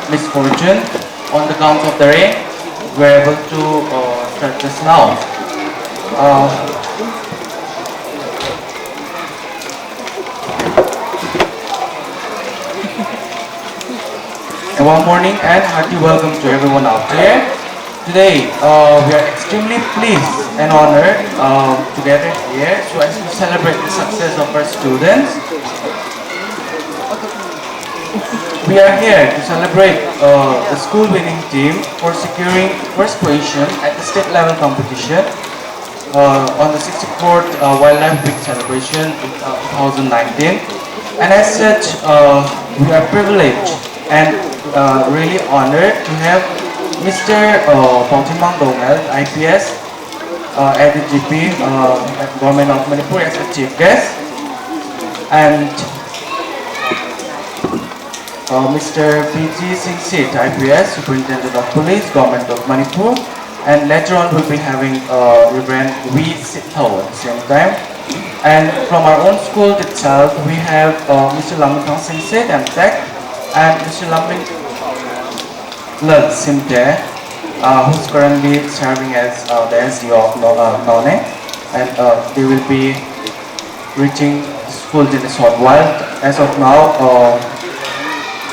misfortune on the count of the rain, we're able to start just now. One morning and hearty welcome to everyone out there. Today, we are extremely pleased and honored to gather here to actually celebrate the success of our students. We are here to celebrate the school winning team for securing first position at the state level competition on the 64th Wildlife Week celebration in 2019. And as such, we are privileged and really honored to have Mr. Doungel, IPS, ADGP, Government of Manipur as a chief guest, and Mr. PG Singsit, IPS, Superintendent of Police, Government of Manipur, and later on we'll be having Reverend Sitlhou at the same time. And from our own school itself, we have Mr.Lamminthang Singsit, MTech, and Mr.Lamminlal, Simte, who's currently serving as the SEO of Noney, and they will be reaching school in a short while. As of now,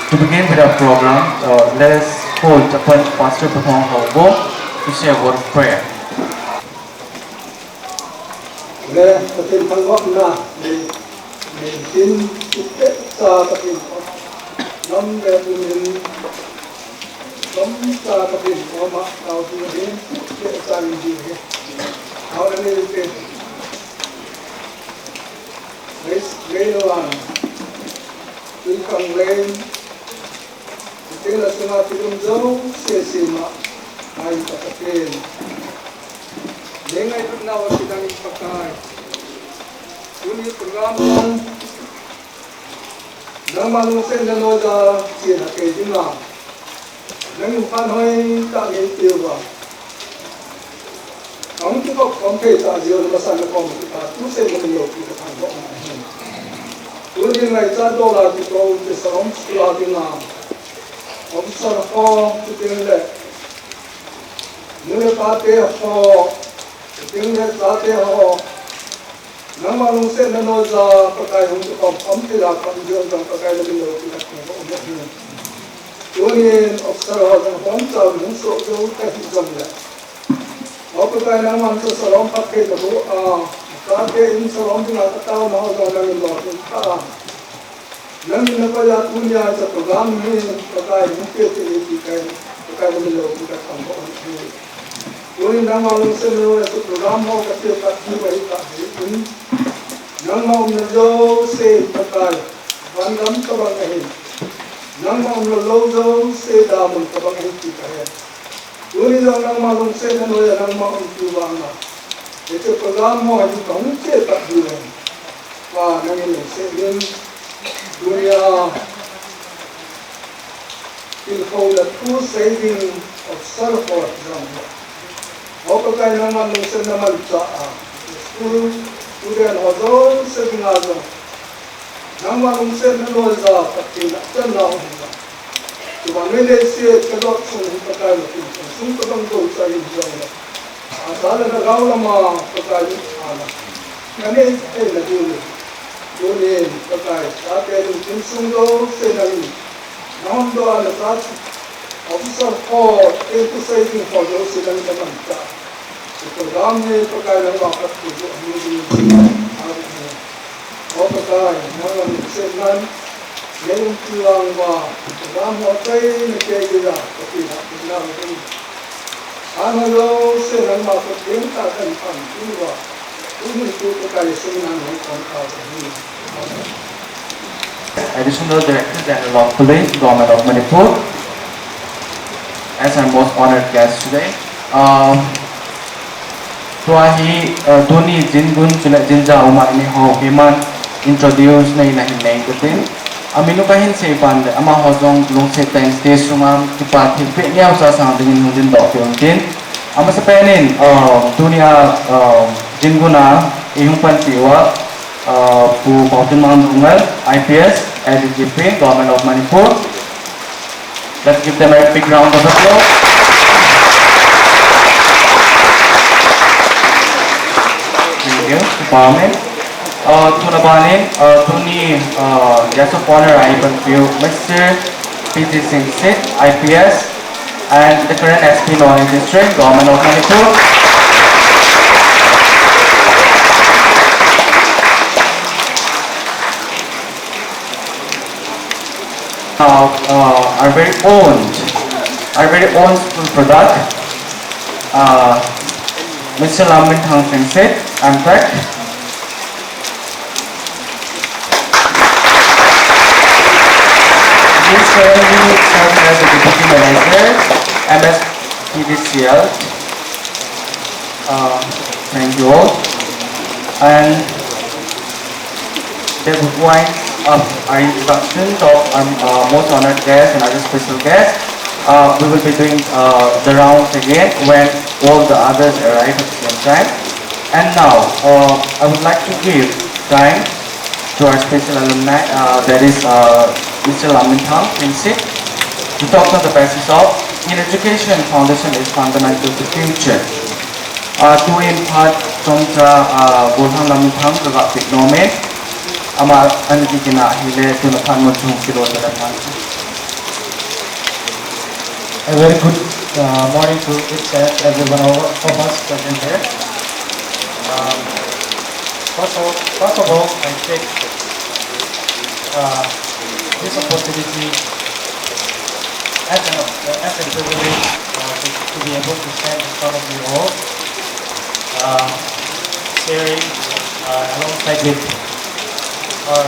to begin with our program, let us hold upon Pastor Patong Hobo to say a word of prayer. Additional Director General of Police, Government of Manipur, as our most honored guest today. Tuahi Tony Jingun Chulak Jinja Uma ini ho Himan introduce na inahin katin. Amino kahin sa ipan ama hozong lung se tang stage sumam tipat hipik niya sa sang dingin hundin dok yuntin. Ama sa penin dunia Jinguna ihung pantiwa pu Pautin Doungel IPS ADGP Government of Manipur. Let's give them a big round of applause. Thank you. Barman. Tunabanin, Tuni, guest of honor, I even feel Mr. P.T. Singsit, IPS, and the current SP Noney District, Government of Manipur. Our very own school product, Mr.Lamminthang Singsit, MTech. He is currently serving as a deputy manager, MSPDCL. Thank you all. And that winds up our introduction of our most honored guests and other special guests. We will be doing the rounds again when all the others arrive at the same time. And now, I would like to give time to our special alumni, that is Mr.Lamminthang, Singsit, to talk on the basis of in education, foundation is fundamental to future. To impart from the Lamminthang kagak piknome, ama anji kina hile to the Thanlon kilo the A very good morning to each and every one of us present here. First of all, I take this opportunity as a privilege to be able to stand in front of you all, sharing alongside with our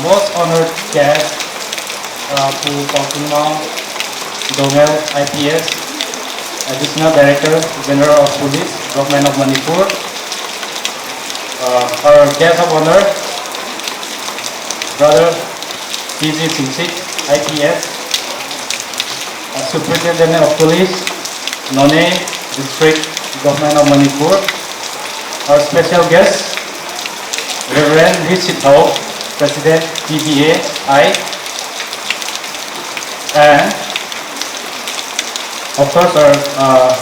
most honored guest, Thanlon, Doungel, IPS, Additional Director General of Police, Government of Manipur, our guest of honor, Brother P.T. Singsit, IPS, Superintendent of Police, Noney, District Government of Manipur, our special guest, Reverend Sitlhou, President TBAI, and of course our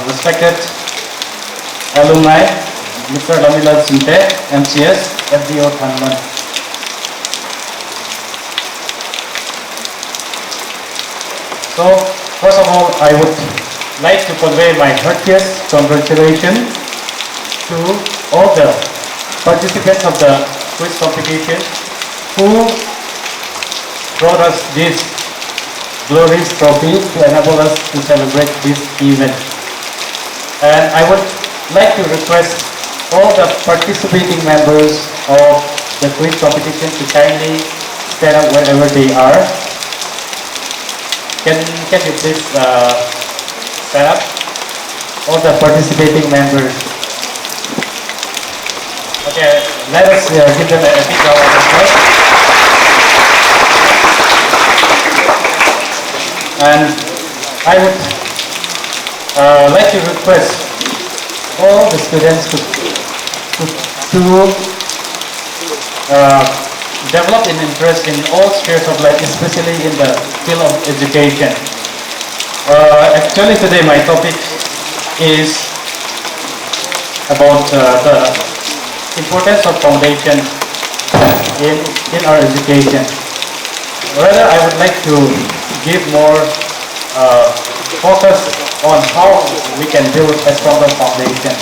respected alumni, Mr.Lamminlal Simte, MCS, FDO Thanlon. So, first of all, I would like to convey my heartiest congratulations to all the participants of the quiz competition who brought us this glorious trophy to enable us to celebrate this event. And I would like to request all the participating members of the quiz competition to kindly stand up wherever they are. Can you please stand up? All the participating members. Okay, let us give them a big round of applause. And I would like to request all the students to develop an interest in all spheres of life, especially in the field of education. Actually today my topic is about the importance of foundation in our education. Rather, I would like to give more focus on how we can build a stronger foundation.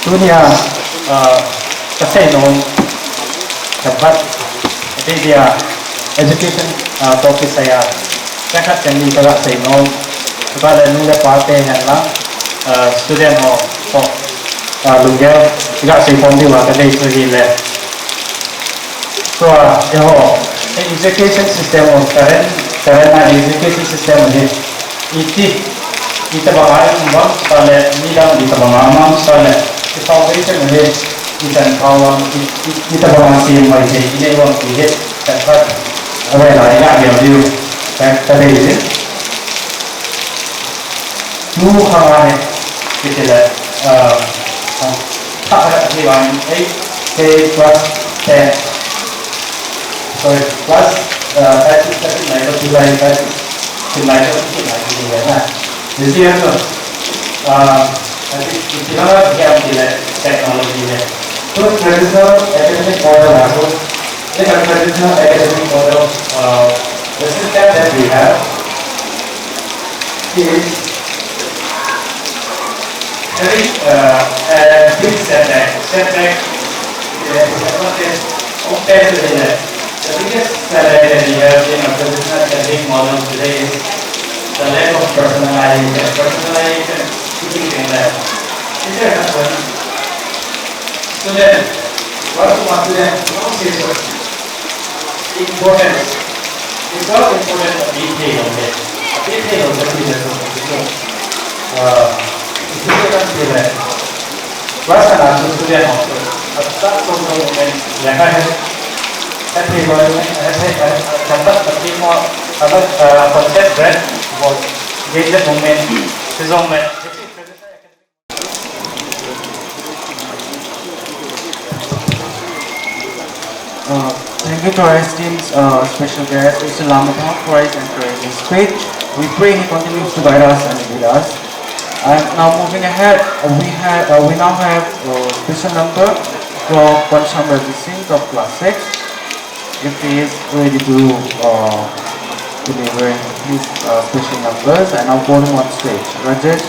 Dunia kasi noon dapat dia education topic saya sangat tinggi kalau saya noon sebab nula partai yang student ho Doungel juga saya fondi wa kadai itu hile. So education system of current education system ini kita bahas memang soalnya nidang kita mengamam soalnya foundation ini kita kawan kita bahas yang macam ini orang kita dapat apa yang ada dia tadi ini dua hal kita tak ada hewan plus 10 sorry plus 30 level 2 level thì lại cho cái này thì là thứ riêng rồi thì nó theo thì là technology này so traditional academic model also in a traditional academic model the system that we have is having a big setback compared to the biggest setback that we have in a traditional academic model today is the lack of personalization keeping in that. Is there a question? Student, what to one student? Don't say so. Importance. It's not important of detail of it. Detail of the teacher. If you can say that. What's an answer student also? A start from the moment, like I have conduct the team or other concept that was gauge the moment, his own man. Thank you to our esteemed special guest, Mr. Lamminthang, for his encouraging speech. We pray he continues to guide us and lead us. And now moving ahead, we now have a special number from Pancham Singh of class 6. If he is ready to deliver his special numbers, and now call him on stage. Rajesh.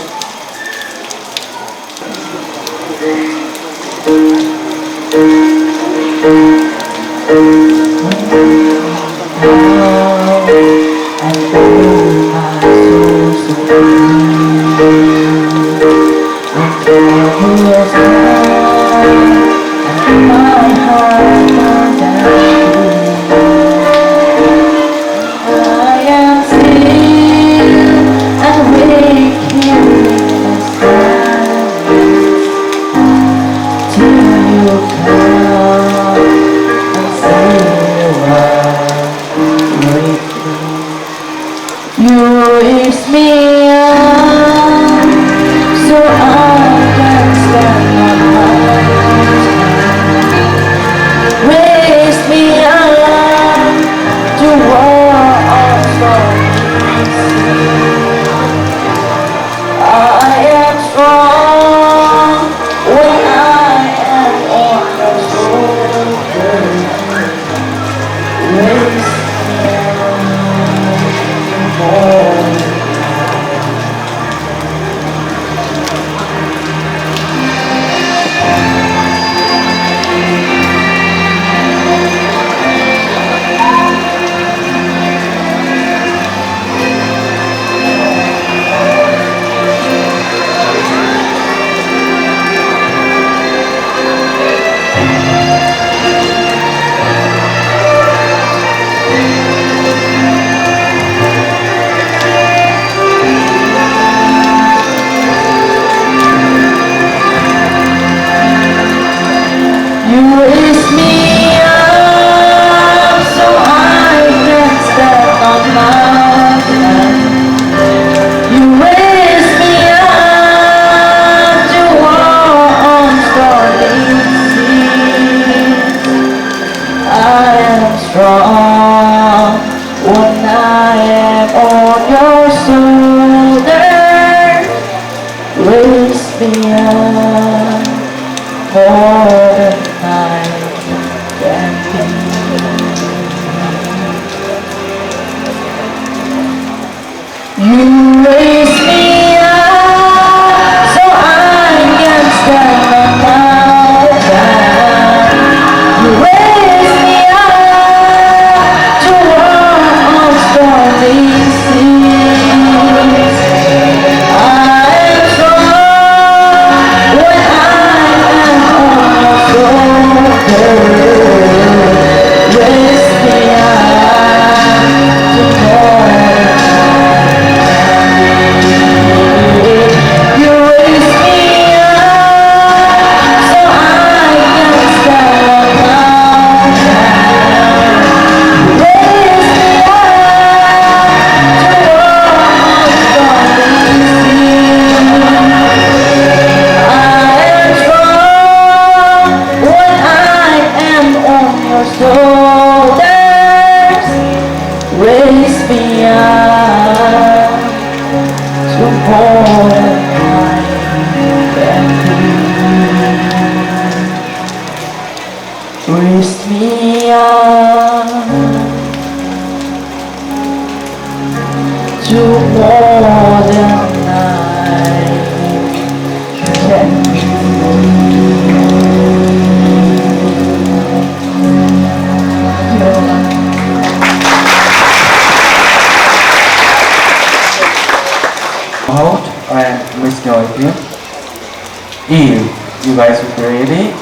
you guys will be ready,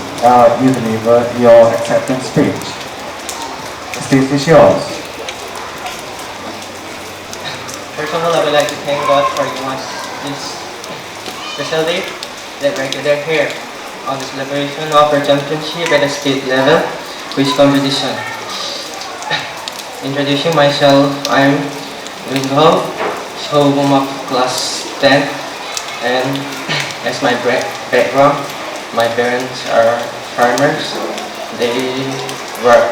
you deliver your acceptance speech. The stage is yours. First of all, I would like to thank God for giving us this special day that we're gathered here on the celebration of our championship at the state level quiz competition. Introducing myself, I'm Doungel, home of class 10, and as my background, my parents are farmers. They work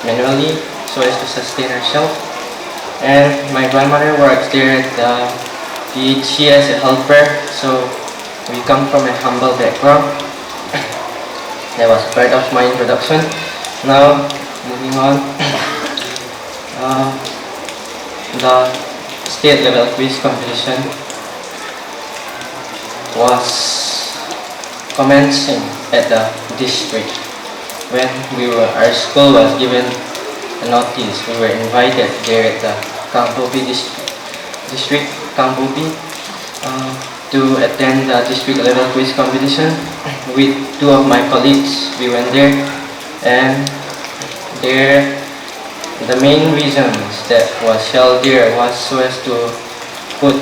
manually so as to sustain ourselves. And my grandmother works there at the PHC as a helper, so we come from a humble background. That was part of my introduction. Now, moving on. The state level quiz competition was commencing at the district. When our school was given a notice, we were invited there at the Kangpopi district to attend the district level quiz competition with two of my colleagues. We went there, and the main reasons that was held there was so as to put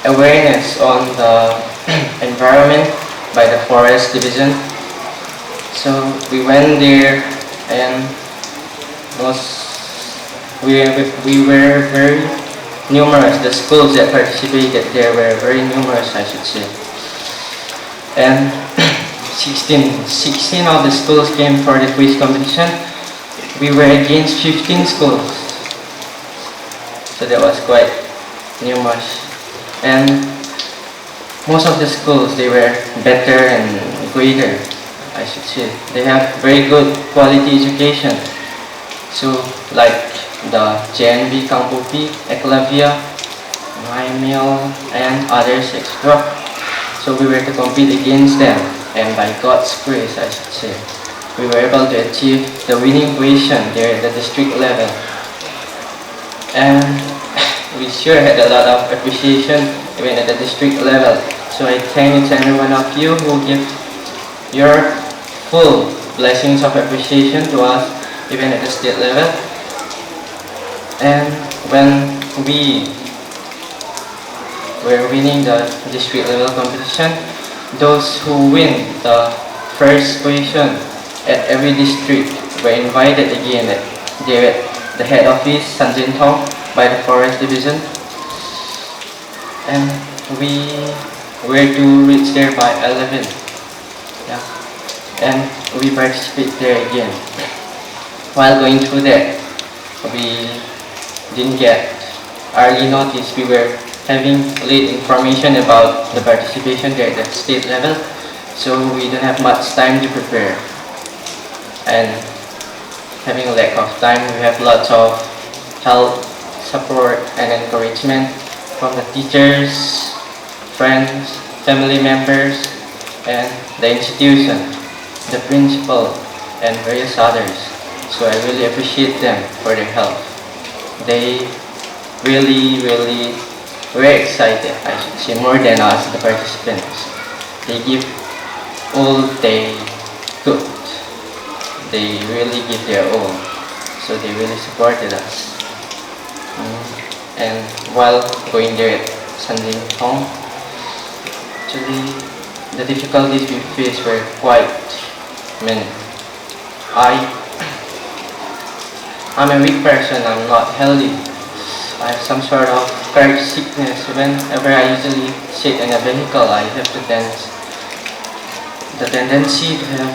awareness on the environment by the forest division. So we went there, and we were very numerous. The schools that participated there were very numerous, I should say. And 16 of the schools came for the quiz competition. We were against 15 schools. So that was quite numerous. And most of the schools, they were better and greater, I should say. They have very good quality education. So like the JNB Kangpopi, Eclavia, Maimil, and others, etc. So we were to compete against them, and by God's grace, I should say, we were able to achieve the winning position there at the district level. And we sure had a lot of appreciation even at the district level. So I thank each and every one of you who give your full blessings of appreciation to us even at the state level. And when we were winning the district level competition, those who win the first position at every district were invited again at the head office, Sitlhou, by the forest division. And we were to reach there by 11. Yeah. And we participate there again. While going through that, we didn't get early notice. We were having late information about the participation there at the state level, so we don't have much time to prepare. And having a lack of time, we have lots of help, support, and encouragement from the teachers, friends, family members, and the institution, the principal, and various others. So I really appreciate them for their help. They really were excited, I should say, more than us, the participants. They give all they could. They really give their all. So they really supported us. And while going there at Sitlhou, actually the difficulties we faced were quite many. I'm a weak person, I'm not healthy. I have some sort of cardiac sickness. Whenever I usually sit in a vehicle, I have the tendency to have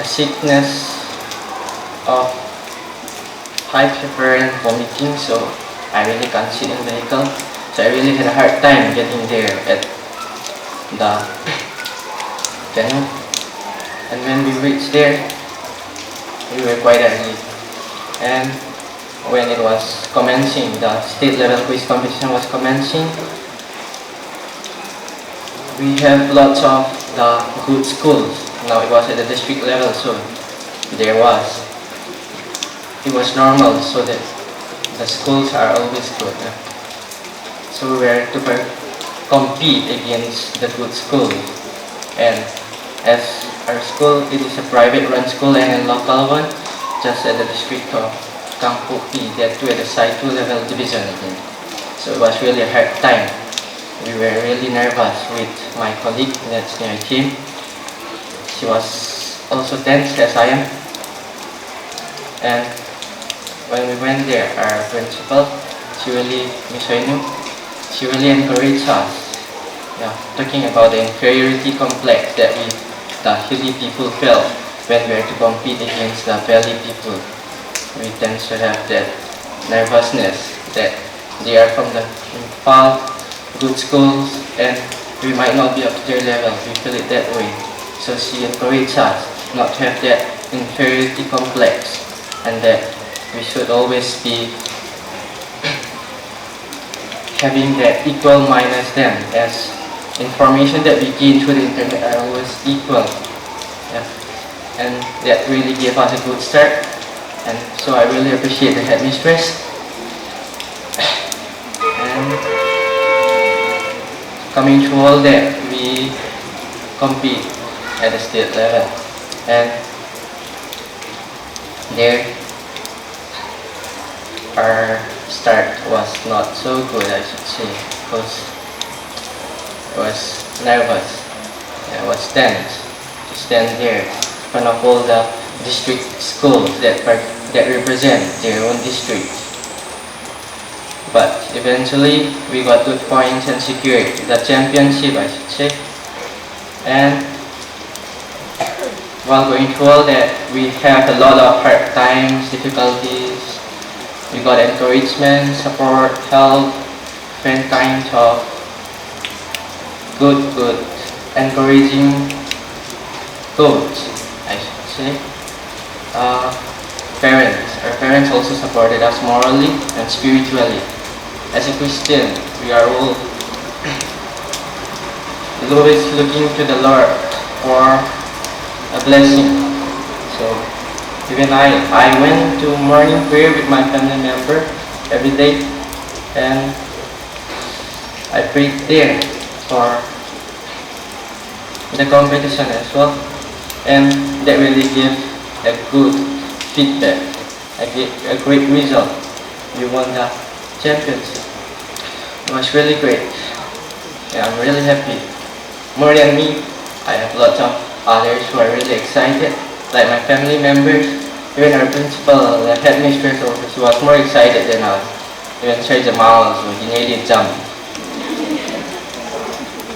a sickness of high fever and vomiting, so I really can't sit in the vehicle. So I really had a hard time getting there at the venue. And when we reached there, we were quite early. And when it was commencing, the state level quiz competition was commencing, we have lots of the good schools. Now it was at the district level, so it was normal, so that the schools are always good. So we were to compete against the good schools, and as our school, it is a private run school and a local one, just at the district of Kangpupi, that too at the Sitlhou level division again. So it was really a hard time. We were really nervous with my colleague that's near team. She was also tense as I am. And when we went there, our principal, Miss Renu, she really encouraged us. Talking about the inferiority complex that the hilly people felt when we are to compete against the valley people. We tend to have that nervousness that they are from the good schools and we might not be up to their level. We feel it that way. So she encouraged us not to have that inferiority complex and that we should always be having that equal minus them, as information that we gain through the internet are always equal. And that really gave us a good start. And so I really appreciate the headmistress. And coming through all that, we compete at the state level. And there, our start was not so good, I should say, because I was nervous. I was tense to stand there in front of all the district schools that represent their own district. But eventually, we got good points and secured the championship, I should say. And while going through all that, we have a lot of hard times, difficulties. We got encouragement, support, help, different kinds of good, encouraging coach, I should say. Our parents also supported us morally and spiritually. As a Christian, we are all always looking to the Lord for a blessing. So even I went to morning prayer with my family member every day, and I prayed there for the competition as well, and that really gave a good feedback, a great result. We won the championship. It was really great. I'm really happy. More than me, I have lots of others who are really excited, like my family members, even our principal, the headmistress also, she was more excited than us. Even Sir Jamal also, he nearly jumped.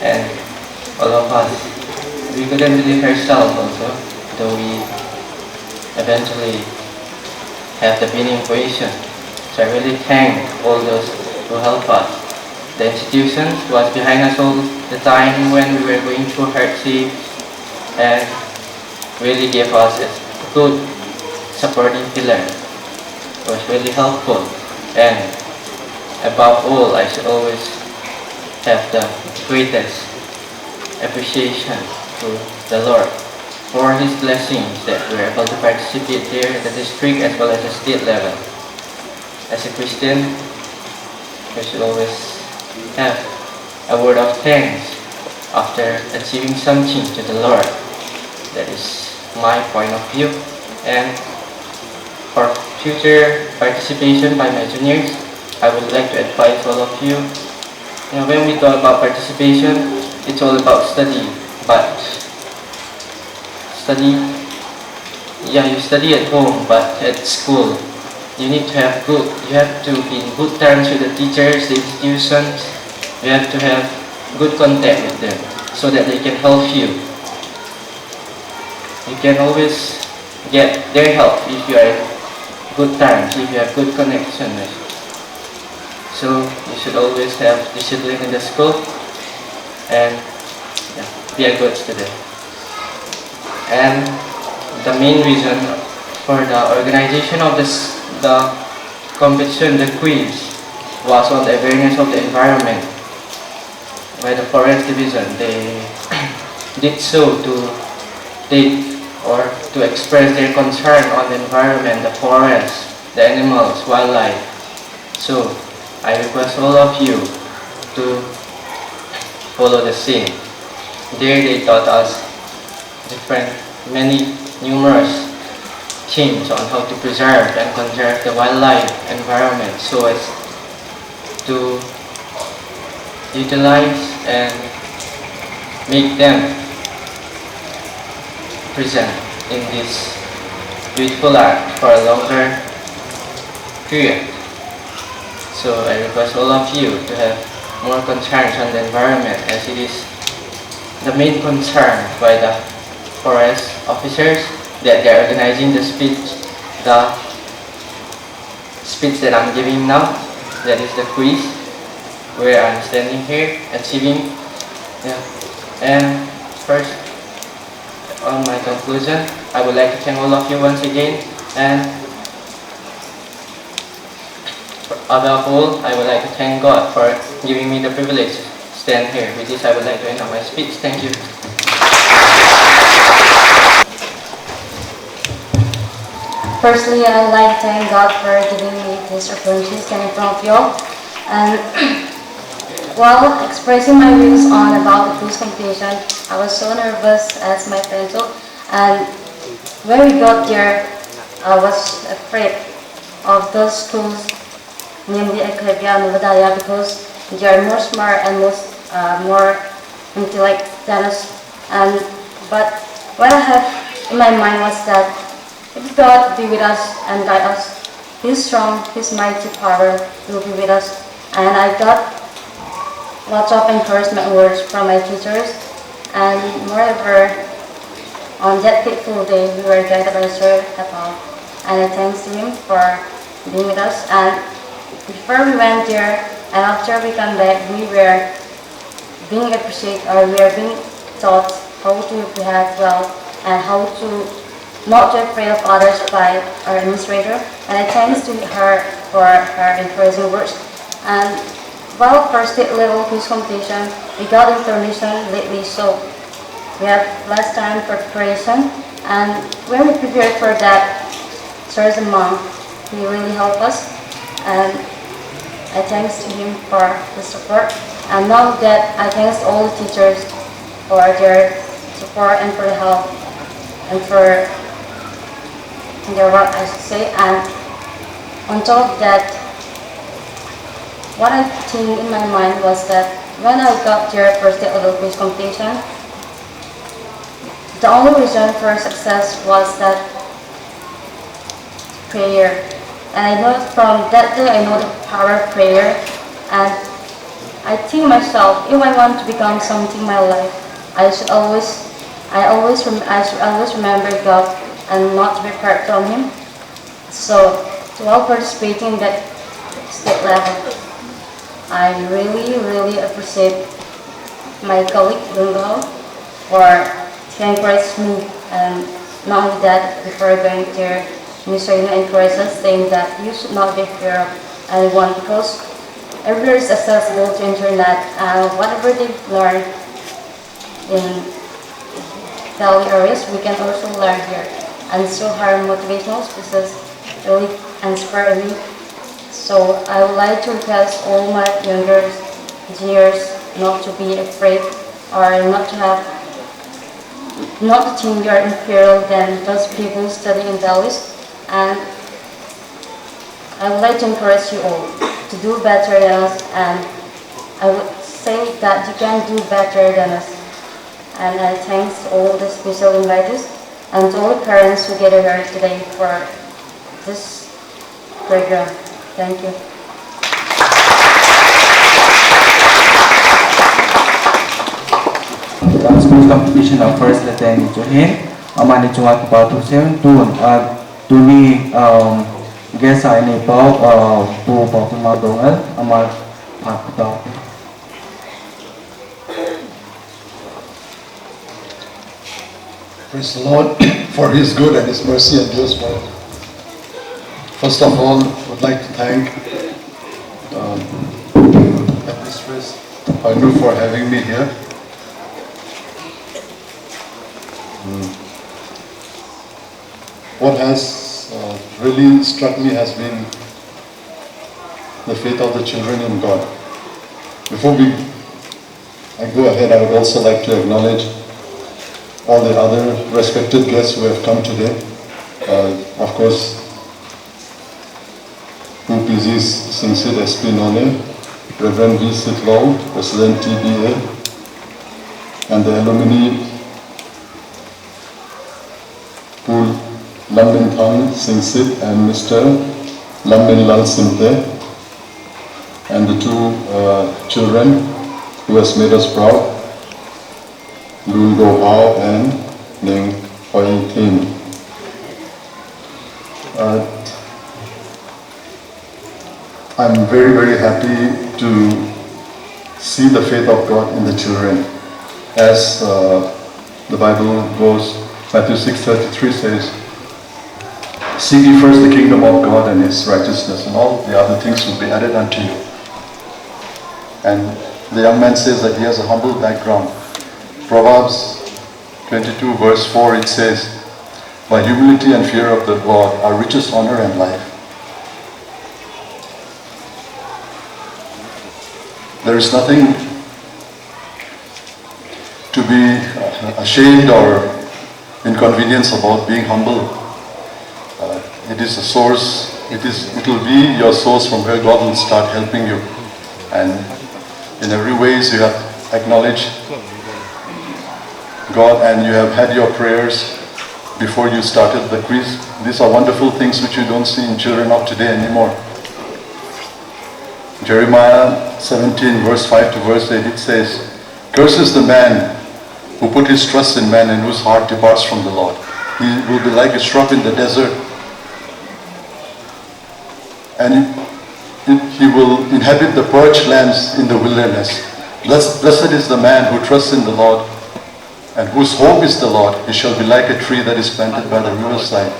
And all of us, we couldn't believe ourselves also, though we eventually have the winning position. So I really thank all those who helped us. The institution was behind us all the time when we were going through hardship and really gave us a good supporting pillar. It was really helpful, and above all, I should always have the greatest appreciation to the Lord for His blessings that we were able to participate there at the district as well as the state level. As a Christian, we should always have a word of thanks after achieving something to the Lord. That is my point of view. And for future participation by my juniors, I would like to advise all of you, when we talk about participation, it's all about study. But you study at home, but at school, you have to be in good terms with the teachers, the institutions. You have to have good contact with them so that they can help you. You can always get their help if you are in good terms, if you have good connections. So you should always have discipline in the school and be a good student. And the main reason for the organization of the competition, the quiz, was on the awareness of the environment. By the forest division, they did so to take or to express their concern on the environment, the forest, the animals, wildlife. So I request all of you to follow the same. There they taught us many numerous teams on how to preserve and conserve the wildlife environment so as to utilize and make them present in this beautiful art for a longer period. So I request all of you to have more concerns on the environment, as it is the main concern by the forest officers that they are organizing the speech that I'm giving now. That is the quiz where I'm standing here achieving. And first, on my conclusion, I would like to thank all of you once again, and above all, I would like to thank God for giving me the privilege to stand here. With this, I would like to end up my speech. Thank you. Firstly, I would like to thank God for giving me this opportunity to stand in front of you all. And while expressing my views on about the quiz competition, I was so nervous as my friends all. And when we got there, I was afraid of those schools, namely Akhlebia and Novadaya, because they are more smart and more intellect than us. But what I have in my mind was that if God be with us and guide us, His strong, His mighty power will be with us. And I got lots of encouragement words from my teachers. And moreover, on that fateful day, we were guided by Sir Thadou. And I thanks to him for being with us. And before we went there, and after we come back, we were being appreciated, or we are being taught how to behave well and how to not to afraid of others by our administrator. And I thanks to her for her encouraging words. And while for state level quiz competition, we got information lately, so we have less time for preparation. And when we prepared for that, Sir Mom, he really helped us. And I thanks to him for the support. And now that I thanks all the teachers for their support and for the help and for their work, I should say. And on top of that, what I think in my mind was that when I got there for state level quiz competition, the only reason for success was that prayer. And I know from that day, I know the power of prayer. And I think myself, if I want to become something in my life, I should always remember God and not to be apart from Him. So, to all participating in that state level, I really appreciate my colleague Doungel for encouraging me. And not only that, before going there, Mr. encouraged us, saying that you should not be afraid of anyone, because everywhere is accessible to internet, and whatever they've learned in valley areas, we can also learn here. And so her motivational speeches really inspire me. So I would like to request all my younger engineers not to be afraid, or not to think you're inferior than those people studying in valleys. And I would like to encourage you all to do better than us, and I would say that you can do better than us. And I thanks all the special invitees and to all the parents who gathered here today for this program. Thank you. School competition of first Lieutenant Johin, amani chunga kupatu 7 tuni gesa ini pau pu pau Doungel amar patau. Praise the Lord for His good and His mercy endures forever. First of all, I would like to thank Mistress Thadou for having me here. What has really struck me has been the faith of the children in God. Before I go ahead, I would also like to acknowledge all the other respected guests who have come today. Of course, PPG's Singsit SP Noney, Reverend V. Sitlhou, President TBAI, and the alumni Mr.Lamminthang Singsit and Mr.Lamminlal Simte, and the two children who has made us proud, Doungel and Noney. I'm very, very happy to see the faith of God in the children. As the Bible goes, Matthew 6:33 says, "Seek ye first the kingdom of God and His righteousness, and all the other things will be added unto you." And the young man says that he has a humble background. Proverbs 22 verse 4, it says, "By humility and fear of the Lord are riches, honor, and life." There is nothing to be ashamed or inconvenienced about being humble. It is a source, it will be your source from where God will start helping you. And in every ways you have acknowledged God and you have had your prayers before you started the quiz. These are wonderful things which you don't see in children of today anymore. Jeremiah 17 verse 5 to verse 8, it says, "Cursed is the man who put his trust in man and whose heart departs from the Lord. He will be like a shrub in the desert, and he will inhabit the parched lands in the wilderness. Blessed is the man who trusts in the Lord and whose hope is the Lord. He shall be like a tree that is planted by the riverside.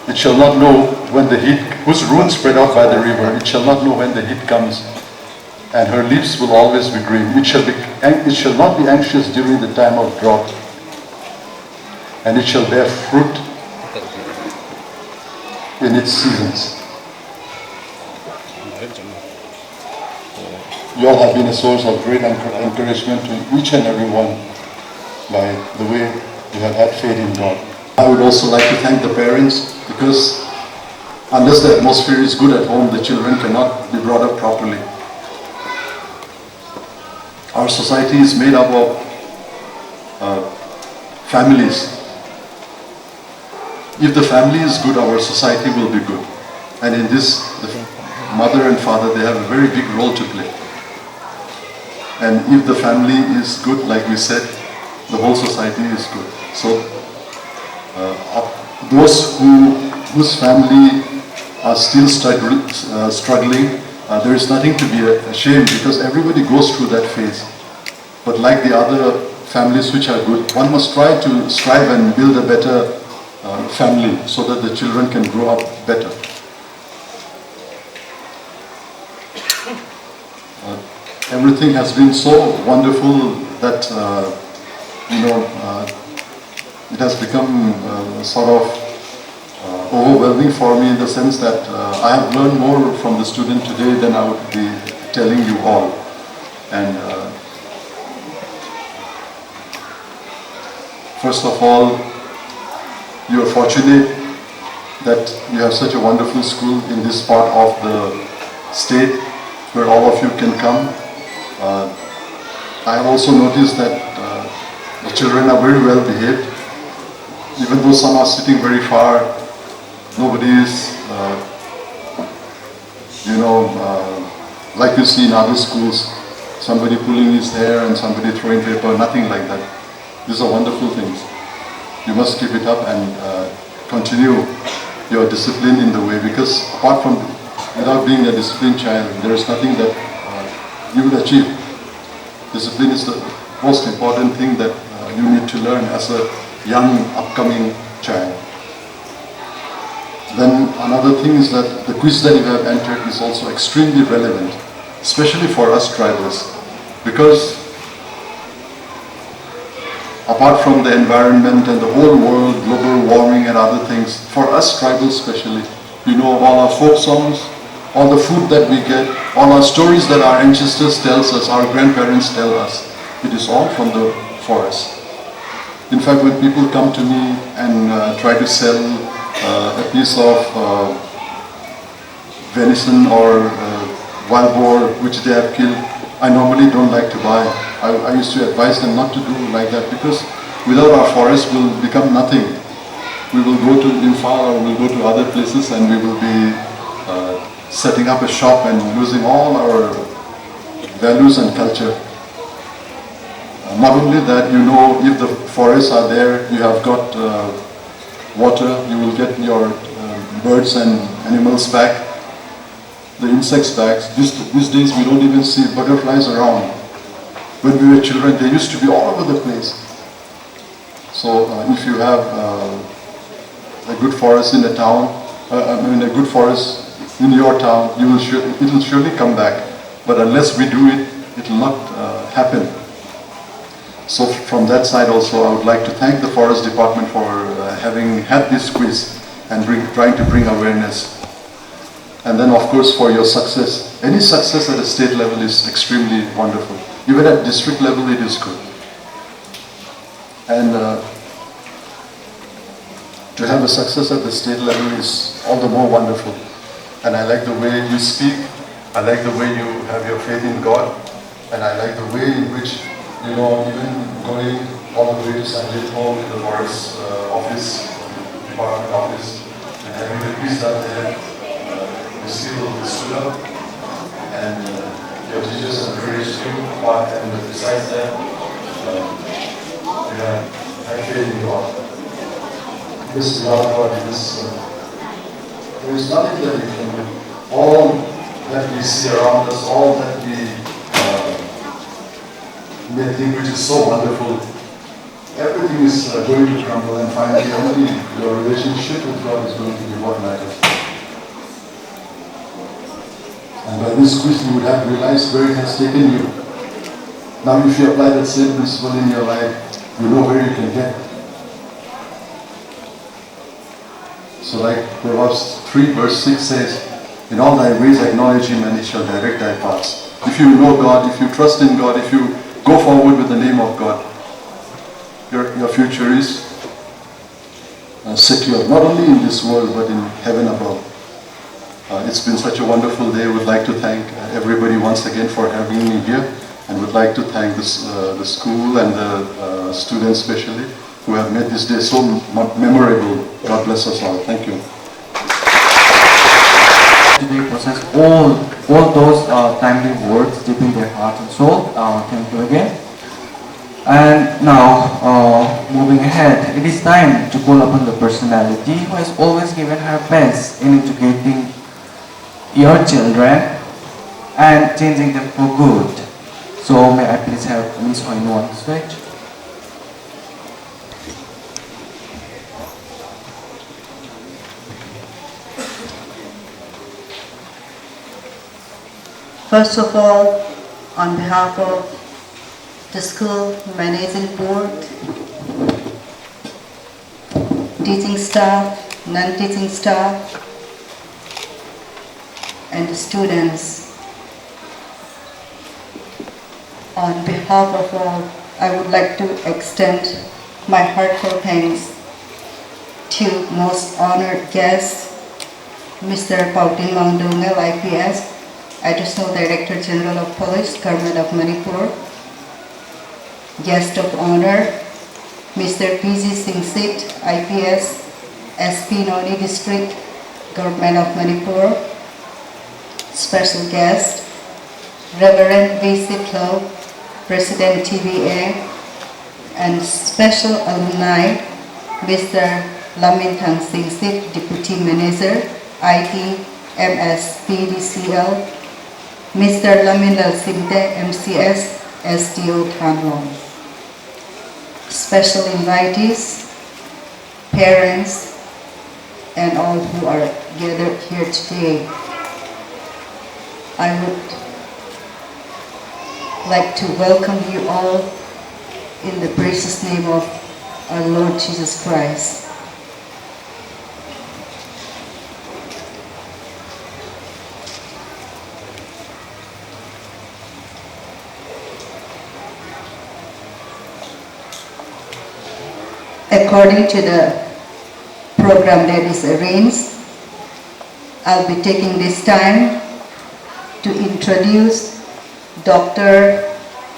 It shall not know when the heat, whose roots spread out by the river, it shall not know when the heat comes, and her leaves will always be green. It shall not be anxious during the time of drought, and it shall bear fruit in its seasons." You all have been a source of great encouragement to each and every one by the way you have had faith in God. I would also like to thank the parents, because unless the atmosphere is good at home, the children cannot be brought up properly. Our society is made up of families. If the family is good, our society will be good. And in this, the mother and father, they have a very big role to play. And if the family is good, like we said, the whole society is good. So those whose family are still struggling, there is nothing to be ashamed, because everybody goes through that phase. But like the other families which are good, one must try to strive and build a better family so that the children can grow up better. Everything has been so wonderful that it has become sort of overwhelming for me, in the sense that I have learned more from the student today than I would be telling you all. And first of all, you are fortunate that you have such a wonderful school in this part of the state where all of you can come. I have also noticed that the children are very well behaved. Even though some are sitting very far, nobody is, like you see in other schools, somebody pulling his hair and somebody throwing paper, nothing like that. These are wonderful things. You must keep it up and continue your discipline in the way, because apart from, without being a disciplined child, there is nothing that you will achieve. Discipline is the most important thing that you need to learn as a young upcoming child. Then another thing is that the quiz that you have entered is also extremely relevant, especially for us tribals, because apart from the environment and the whole world, global warming and other things, for us tribals especially, all our folk songs, all the food that we get, all our stories that our ancestors tell us, our grandparents tell us, it is all from the forest. In fact, when people come to me and try to sell a piece of venison or wild boar which they have killed, I normally don't like to buy. I used to advise them not to do like that, because without our forest we'll become nothing. We will go to Imphal or we'll go to other places and we will be setting up a shop and losing all our values and culture. Not only that, you know, if the forests are there, you have got water, you will get your birds and animals back, the insects back. These days we don't even see butterflies around. When we were children, they used to be all over the place. So if you have a good forest in a town, a good forest in your town, it will surely come back. But unless we do it, it will not happen. So from that side also, I would like to thank the Forest Department for having had this quiz and trying to bring awareness. And then of course for your success. Any success at a state level is extremely wonderful. Even at district level it is good. And to have a success at the state level is all the more wonderful. And I like the way you speak, I like the way you have your faith in God, and I like the way in which, you know, even going all the way to Sitlhou in the forest office, department office, and having the quiz done there, you still stood up, and your teachers encouraged you, and besides that, you have faith in God. This love God is, there is nothing that we can do. All that we see around us, all that we may think which is so wonderful, everything is going to crumble, and finally only your relationship with God is going to be what matters. And by this quiz you would have realized where it has taken you. Now if you apply that same principle in your life, you know where you can get. So like Proverbs 3 verse 6 says, in all thy ways acknowledge him and he shall direct thy paths. If you know God, if you trust in God, if you go forward with the name of God, your future is secure, not only in this world but in heaven above. It's been such a wonderful day. I would like to thank everybody once again for having me here, and would like to thank the school and the students especially who have made this day so memorable. God bless us all. Thank you. Today process all those timely words deep in their heart and soul. Thank you again. And now, moving ahead, it is time to call upon the personality who has always given her best in educating your children and changing them for good. So may I please have Ms. Hoinu on the stage. First of all, on behalf of the school managing board, teaching staff, non-teaching staff, and the students, on behalf of all, I would like to extend my heartfelt thanks to most honored guest, Mr. Doungel, IPS, Additional Director General of Police, Government of Manipur. Guest of honor, Mr. PG Singsit, IPS, SP Noney District, Government of Manipur. Special guest, Reverend V. Sitlhou, President TBAI, and special alumni, Mr.Lamminthang Singsit, Deputy Manager, IT, MSPDCL, Mr.Lamminlal Simte, MCS, SDO Thanlon. Special invitees, parents, and all who are gathered here today. I would like to welcome you all in the precious name of our Lord Jesus Christ. according to the program that is arranged, I'll be taking this time to introduce Dr.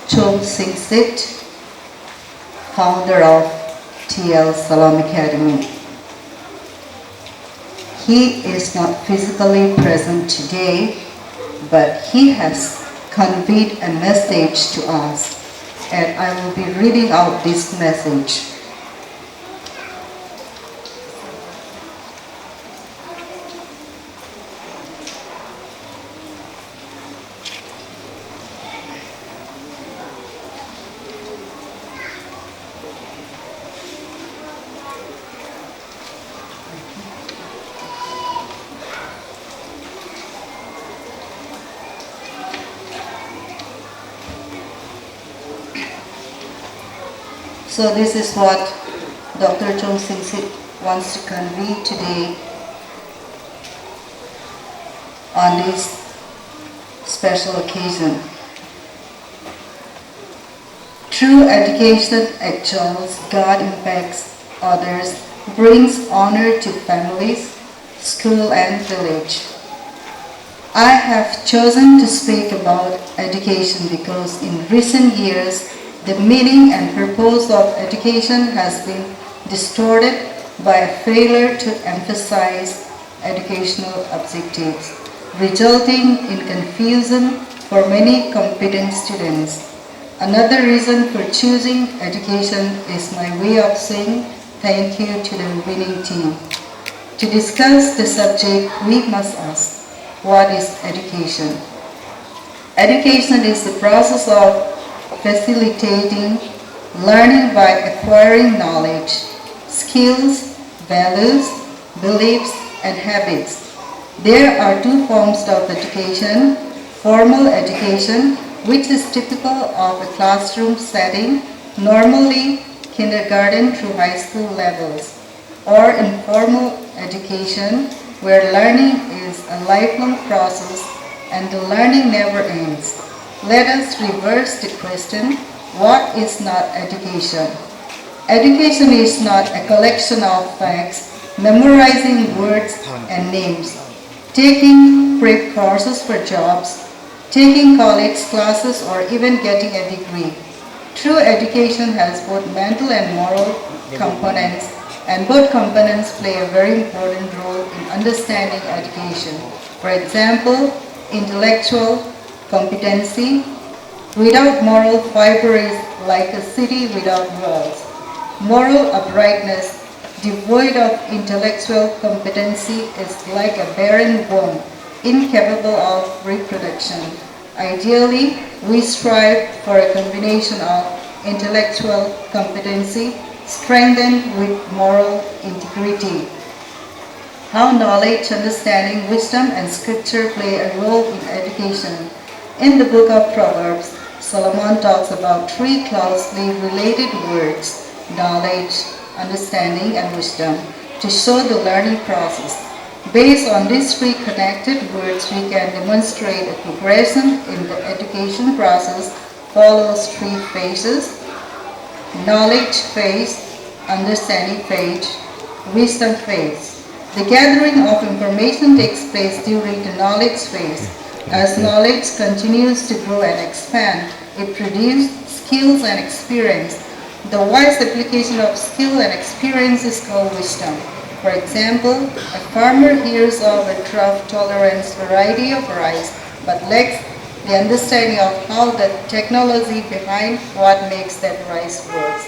Chom Singsit, founder of TL Salam Academy. He is not physically present today, but he has conveyed a message to us, and I will be reading out this message. So this is what Dr. Chom Singsit wants to convey today on this special occasion. True education excels, God impacts others, brings honor to families, school and village. I have chosen to speak about education because in recent years, the meaning and purpose of education has been distorted by a failure to emphasize educational objectives, resulting in confusion for many competent students. Another reason for choosing education is my way of saying thank you to the winning team. To discuss the subject, we must ask, what is education? Education is the process of facilitating learning by acquiring knowledge, skills, values, beliefs, and habits. There are two forms of education: formal education, which is typical of a classroom setting, normally kindergarten through high school levels, or informal education, where learning is a lifelong process and the learning never ends. Let us reverse the question, what is not education? Education is not a collection of facts, memorizing words and names, taking prep courses for jobs, taking college classes, or even getting a degree. True education has both mental and moral components, and both components play a very important role in understanding education. For example, intellectual competency. Without moral fiber is like a city without walls. Moral uprightness, devoid of intellectual competency, is like a barren womb, incapable of reproduction. Ideally, we strive for a combination of intellectual competency strengthened with moral integrity. How knowledge, understanding, wisdom, and scripture play a role in education. In the book of Proverbs, Solomon talks about three closely related words: knowledge, understanding, and wisdom, to show the learning process. Based on these three connected words, we can demonstrate a progression in the education process follows three phases: knowledge phase, understanding phase, wisdom phase. The gathering of information takes place during the knowledge phase. As knowledge continues to grow and expand, it produces skills and experience. The wise application of skill and experience is called wisdom. For example, a farmer hears of a drought-tolerant variety of rice, but lacks the understanding of how the technology behind what makes that rice works.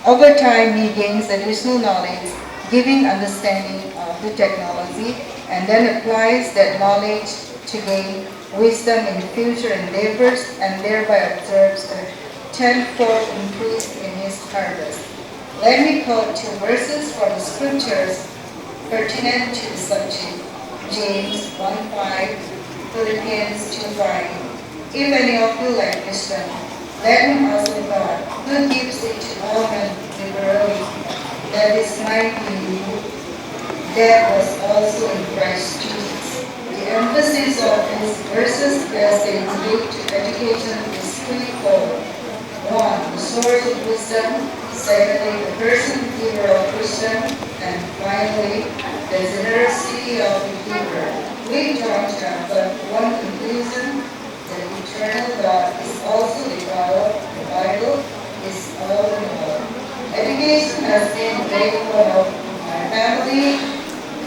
Over time, he gains additional knowledge, giving understanding of the technology, and then applies that knowledge to gain wisdom in future endeavors, and thereby observes a tenfold increase in his harvest. Let me quote two verses from the scriptures pertinent to the subject: James 1:5, Philippians 2:5. If any of you lack wisdom, let him ask of God, who gives it to all men liberally, that is might in you, that was also in Christ Jesus. The emphasis of these verses as they relate to education is threefold. 1. The source of wisdom. secondly, the person-giver of Christian, and finally, the generosity of the giver. We don't have but one conclusion: the eternal God is also the God of the Bible, is all in all. Education has been the backbone of my family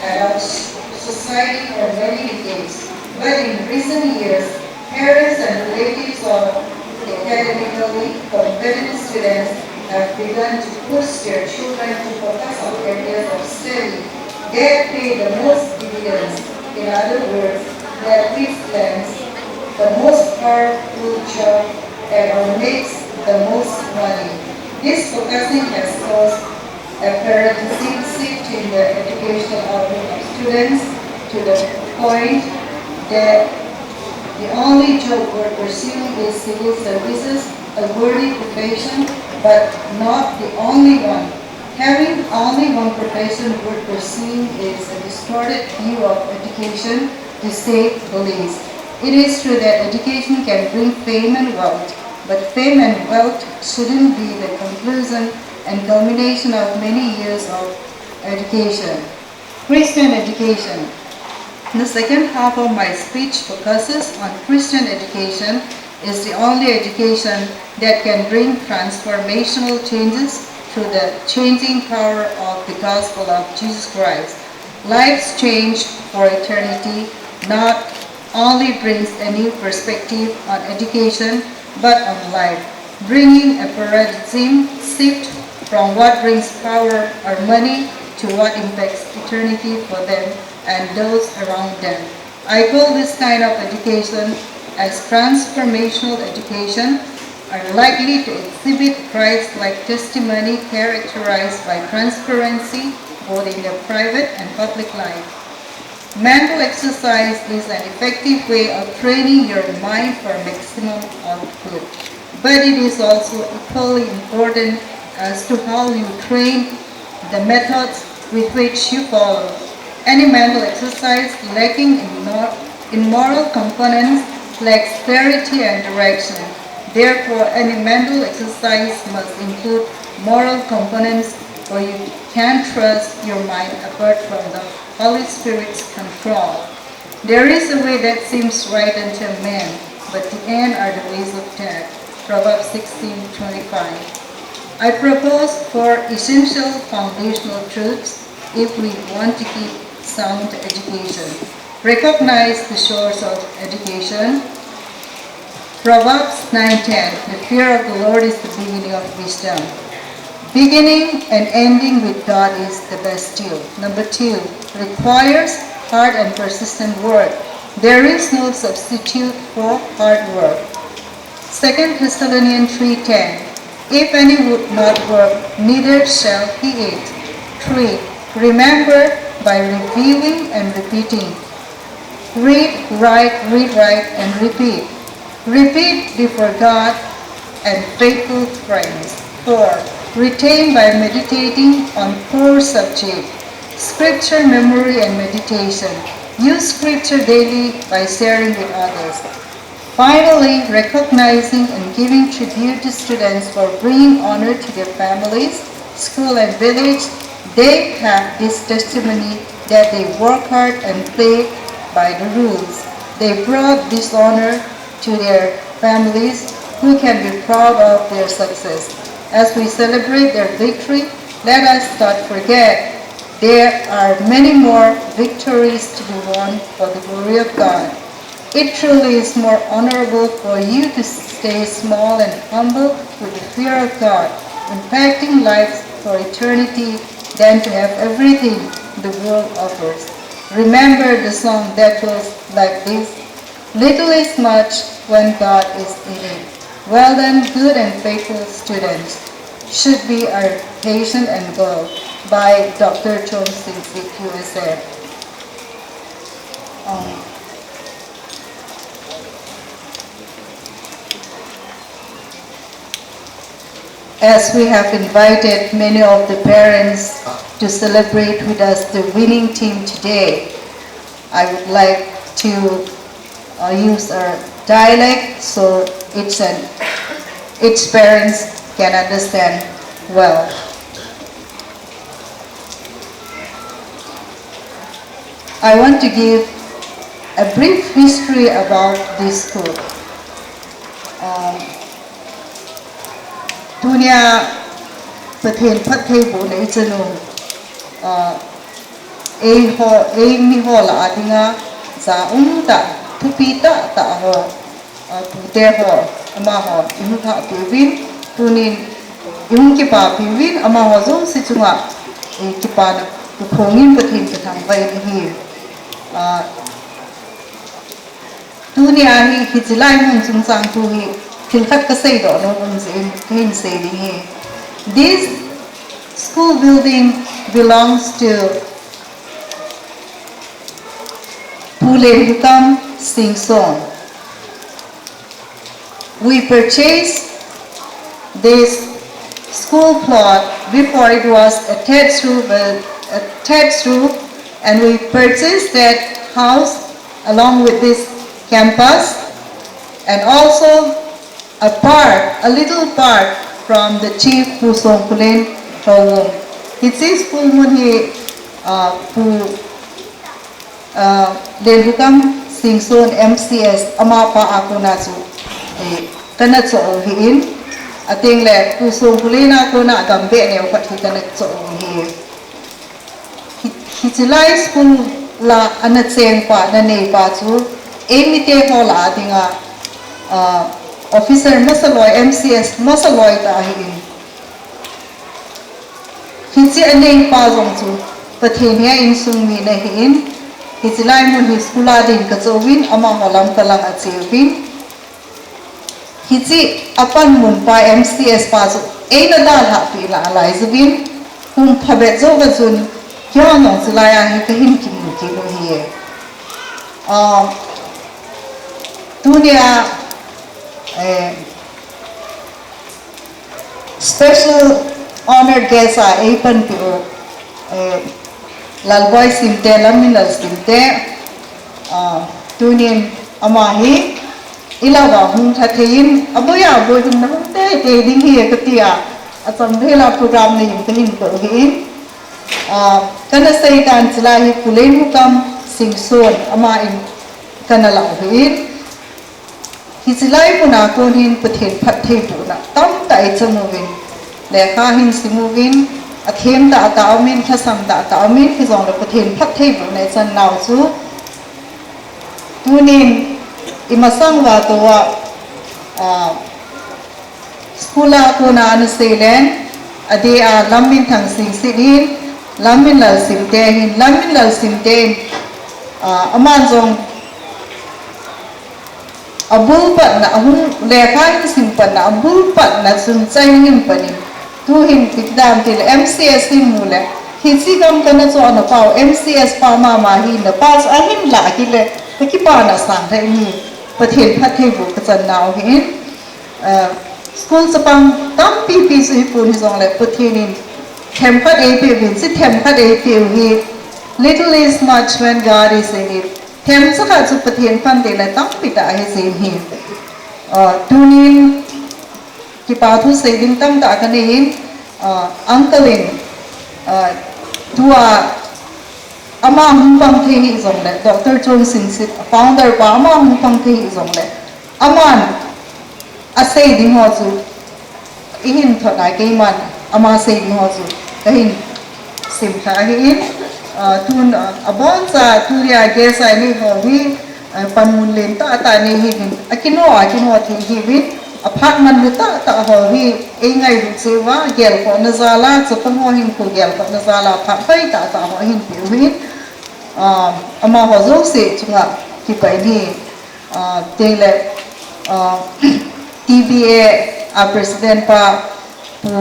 and of society for many decades. But in recent years, parents and relatives of academically competitive students have begun to push their children to focus on areas of study that pay the most dividends. In other words, that which lands the most powerful job and makes the most money. This focusing has caused a paradigm shift in the educational outlook of students to the point that the only job worth pursuing is civil services, a worthy profession, but not the only one. Having only one profession worth pursuing is a distorted view of education, to say the least. It is true that education can bring fame and wealth, but fame and wealth shouldn't be the conclusion and culmination of many years of education. Christian education. The second half of my speech focuses on Christian education is the only education that can bring transformational changes through the changing power of the gospel of Jesus Christ. Life's change for eternity not only brings a new perspective on education but on life, bringing a paradigm shift from what brings power or money to what impacts eternity for them and those around them. I call this kind of education as transformational education, are likely to exhibit Christ-like testimony characterized by transparency both in their private and public life. Mental exercise is an effective way of training your mind for maximum output, but it is also equally important as to how you train, the methods with which you follow. Any mental exercise lacking in moral components lacks clarity and direction. Therefore, any mental exercise must include moral components, or you can't trust your mind apart from the Holy Spirit's control. There is a way that seems right unto man, but the end are the ways of death. Proverbs 16:25. I propose 4 essential foundational truths if we want to keep sound education. Recognize the source of education. Proverbs 9:10. The fear of the Lord is the beginning of wisdom. Beginning and ending with God is the best deal. Number 2. Requires hard and persistent work. There is no substitute for hard work. 2 Thessalonians 3:10. If any would not work, neither shall he eat. 3. Remember by reviewing and repeating. Read, write, and repeat. Repeat before God and faithful friends. 4. Retain by meditating on 4 subjects. Scripture memory and meditation. Use scripture daily by sharing with others. Finally, recognizing and giving tribute to students for bringing honor to their families, school and village. They have this testimony that they work hard and play by the rules. They brought this honor to their families, who can be proud of their success. As we celebrate their victory, let us not forget there are many more victories to be won for the glory of God. It truly is more honorable for you to stay small and humble with the fear of God, impacting lives for eternity, than to have everything the world offers. Remember the song that goes like this: little is much when God is in it. Well done, good and faithful students, should be our patient and goal, by Dr. Chom Singsit, USA. As we have invited many of the parents to celebrate with us the winning team today, I would like to use our dialect so each parents can understand well. I want to give a brief history about this school. Dunia Pathen Pathebu Naitanu mi ho la adinga za ta thupita ta ho pute ho ama ho imutha pivin tunin imkipa pivin ama ho zo sichunga kipa na phongin pathin pathang vai hi dunia hi hijilai mun chung sang tu hi thilkhat ka sei do no in sei ding hi. This school building belongs to Pulehukam Singson. We purchased this school plot before it was attached to, and we purchased that house along with this campus and also a little park from the chief Pusong Pulen Howong. It says Pulmunhi Lehukam Singson MCS Amapa Akonazu Kanatso Hin. I think that Pusong Pulena Kona Gambe and what he Kanatso here. Hijilai school la anatseng pa na nei pa chu emite hola dinga officer Masaloy MCS Masaloy ta hi hinsi anei pa jong chu pathenia in sungmi na hin hijilai mun hi skula din ka chowin ama holam kalang a chewin hiji apan mun pa MCS pa chu eina dal ha pi la lai zuwin hum phabet zo ga chun kya no chulaya hi ka hin kim ki lo hi dunia special honored guest are Apan Pio Lalboy Simte Lamminlal Simte Tunin Amahi Ilawa Hung Tatain Aboya Boy Hung Nahunte Ding here Katia at some Vela program name Kahin Kohin Kana Saitan Zilahi Pulehukam Singson Ama in Kanalahin Hijilai Puna Kohin Pathen Pathepuna Tam Tai Chamovin Lekahin Simovin Athem Da Taumin Kasam Da Taumin is on the Pathen Pathepuna and now too Tunin Imasang Watoa Skula Puna Anasailan Adea Lamminthang Singsit Lamminlal Simte Lamminlal Simte Amanzong abul pat na ahung lekha simpan na abul pat na suncai him pani tu him tikdam til MCS him mule hisi gam kana so na pau MCS pa ma hi na pas ahim la kile ki pa na sang thai ni pathen phathe bu ka chan naw hin school sapang tam pp si pun jong le pathenin them phat ap bin si them phat ap hi little is much when God is in it. Them sakha chu pathen pan de la tam pita he sem hi tunin ki pa thu saving tam ta ka nei uncle in tua ama hum pang the hi zong le Dr. Chong Singsit founder pa ama hum pang the hi zong le aman asai ding ho chu ihin thona ke man ama sai ding ho chu kahin sim tha hi tun abon sa turia gesa ni ho wi panmun len ta ta ni hi akino thi hi wi apartment lu ta ho wi e ngai lu sewa gel ko na zala chapang ho hin ko gel ko na zala pha pai ta ho hin pi wi ama ho zo se chunga ki pai ni tele TBAI a president pa pu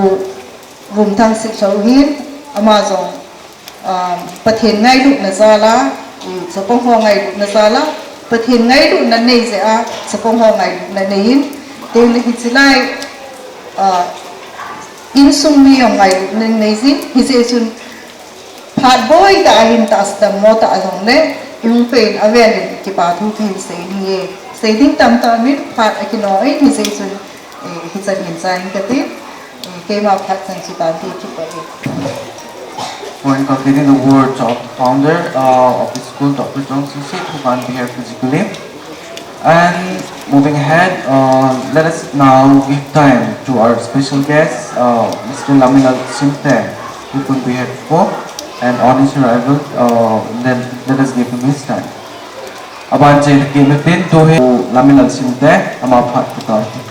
rumthang Sitlhou hin amazon pathen ngai lu na zala sapong ho ngai lu na zala pathen ngai lu na nei se a sapong ho ngai lu na nei te le hichilai in sung mi yong ngai lu na nei sin hi se sun phat boy ta hin tas ta mo ta azong le yung pen avel ki pa thu pin se ni se ding tam ta mi phat akinoi hi se sun hi chan hin sai ka ti Kema Patsan Sutanti Tipari. For completing the words of the founder of the school, Dr. Singsit, who can't be here physically. And moving ahead, let us now give time to our special guest, Mr.Lamminlal Simte, who couldn't be here before. And on his arrival, let us give him his time. Abanje Gimetin to him, Lamminlal Simte, Amapat Putati.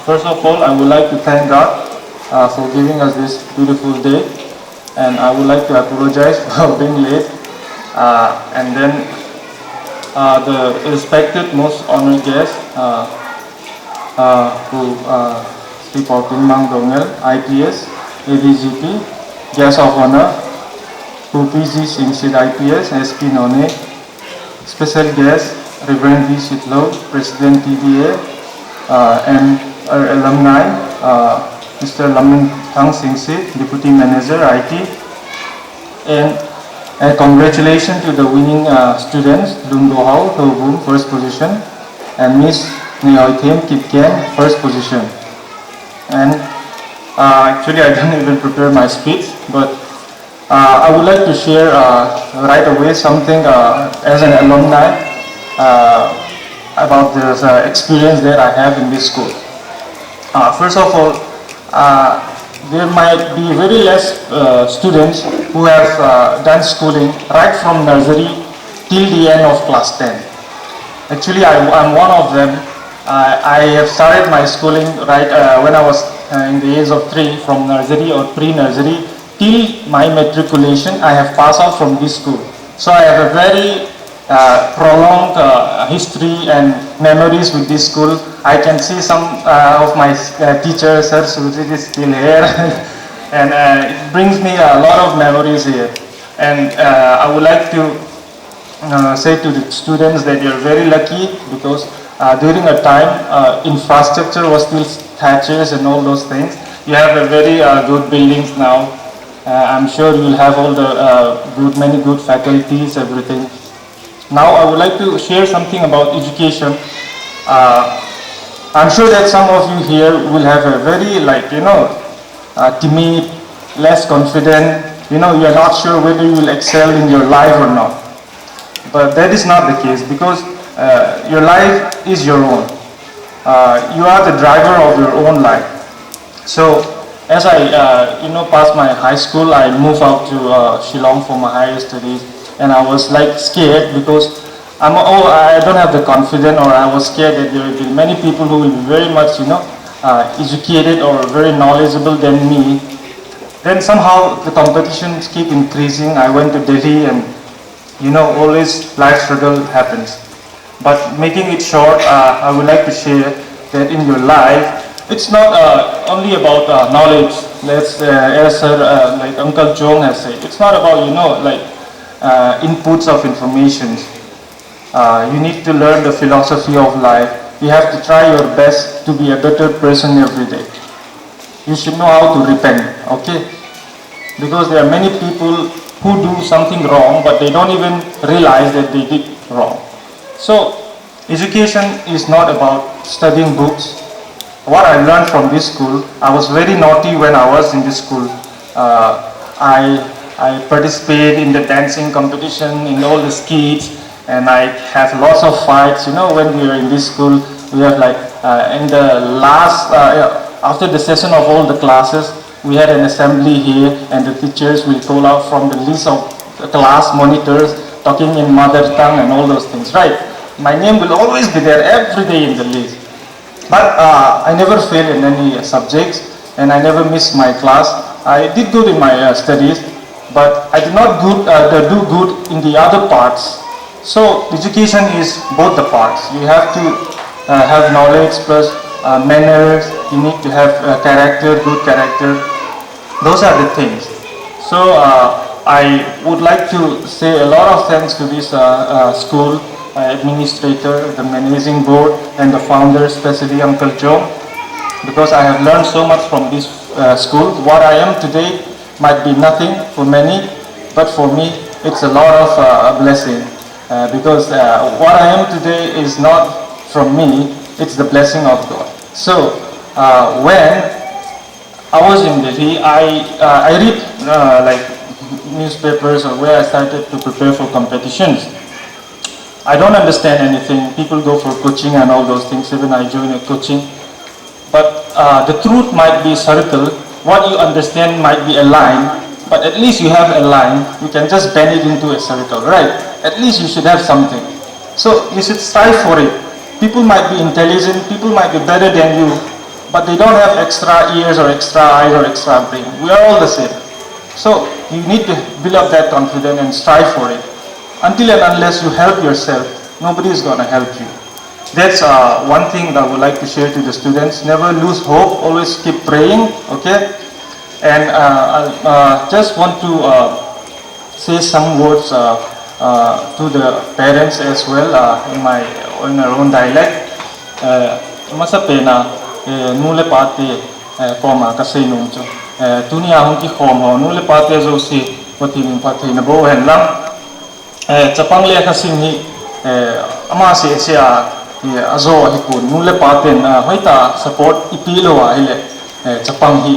First of all, I would like to thank God for giving us this beautiful day, and I would like to apologize for being late. And then the respected, most honored guest who speak of Doungel, IPS, ADGP, guest of honor, who PG Singsit IPS, SP Noney, special guest, Reverend V. Sitlhou, President TBAI, and our alumni, Mr.Lamminthang Singsit, Deputy Manager IT, and congratulations to the winning students, Doungel, Thadou, first position, and Miss Neoitem Kipken, first position. And actually I didn't even prepare my speech, but I would like to share right away something as an alumni about this experience that I have in this school. First of all, there might be very less students who have done schooling right from nursery till the end of class 10. Actually, I'm one of them. I have started my schooling right when I was in the age of 3, from nursery or pre-nursery till my matriculation. I have passed out from this school. So I have a very prolonged history and memories with this school. I can see some of my teachers, Sir Sujit is still here, and it brings me a lot of memories here. And I would like to say to the students that you're very lucky, because during a time infrastructure was still thatches and all those things. You have a very good buildings now. I'm sure you'll have all the many good faculties, everything. Now I would like to share something about education. I'm sure that some of you here will have a very timid, less confident, you're not sure whether you will excel in your life or not. But that is not the case, because your life is your own. You are the driver of your own life. So as I passed my high school, I moved out to Shillong for my higher studies, and I was scared, because I don't have the confidence, or I was scared that there will be many people who will be very much educated or very knowledgeable than me. Then somehow the competitions keep increasing. I went to Delhi, and always life struggle happens. But making it short, I would like to share that in your life, it's not only about knowledge. As Uncle Jong has said, it's not about inputs of information. You need to learn the philosophy of life. You have to try your best to be a better person every day. You should know how to repent, okay? Because there are many people who do something wrong, but they don't even realize that they did wrong. So, education is not about studying books. What I learned from this school, I was very naughty when I was in this school. I participated in the dancing competition, in all the skits, and I have lots of fights. When we were in this school, we have in the last, after the session of all the classes, we had an assembly here, and the teachers will call out from the list of the class monitors, talking in mother tongue and all those things, right? My name will always be there every day in the list. But I never failed in any subjects, and I never missed my class. I did good in my studies, but I did not do good in the other parts. So education is both the parts. You have to have knowledge plus manners. You need to have character, good character. Those are the things. So I would like to say a lot of thanks to this school administrator, the managing board, and the founder, especially Uncle Joe, because I have learned so much from this school. What I am today might be nothing for many, but for me it's a lot of a blessing, because what I am today is not from me, it's the blessing of God. So when I was in Delhi. I read like newspapers or where I started to prepare for competitions. I don't understand anything. People go for coaching and all those things. Even I join a coaching. But the truth might be circle. What you understand might be a line. But at least you have a line. You can just bend it into a circle, right? At least you should have something. So you should strive for it. People might be intelligent. People might be better than you. But they don't have extra ears or extra eyes or extra brain. We are all the same. So you need to build up that confidence and strive for it. Until and unless you help yourself, nobody is going to help you. That's one thing that I would like to share to the students. Never lose hope. Always keep praying. Okay. And I just want to say some words to the parents as well in our own dialect. Masa pena nule pati koma kasay nungcho. Tunia hong ki koma nule pati zo si pati min pati na bo hen lang. Chapang le kasing hi ama si siya azo hipun nule pati na hoita support ipilo wa ile chapang hi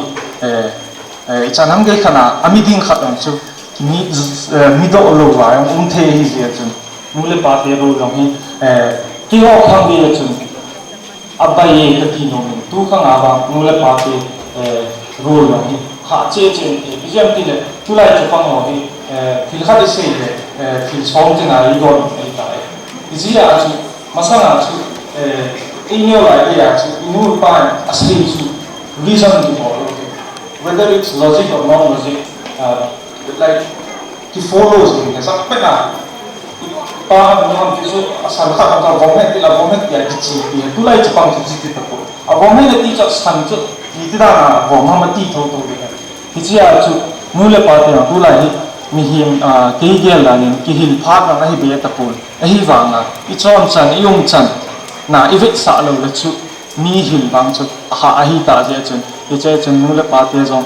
chanam ge khana amiding khatong chu ni mido lo wa yung the hi je chun nule pati ro long hi ki ho khang ge chun abai ka ti no tu khang aba nule pati ro long hi ha che che bijam ti le tu lai chapang ho hi thil khat se le thil som te na ri do ni ta isi ya chu masana chu inyo la ya chu inu pa asli chu reason to follow. Whether it's logic or non-logic, like to follow something. Sampai na paham naman kiso asal ka kang government ya dici ya tulai Jepang dici tako. Government ti cha sanjo itu dah government mati tau dia. Dici ya tu mula pati na tulai mihim kehigel lanin kehil phag na hi be tapul. Hi wanga ichon chan iung chan na event sa lo lechu mi hil bang chu ha hi ta je chun che chun mula pati zong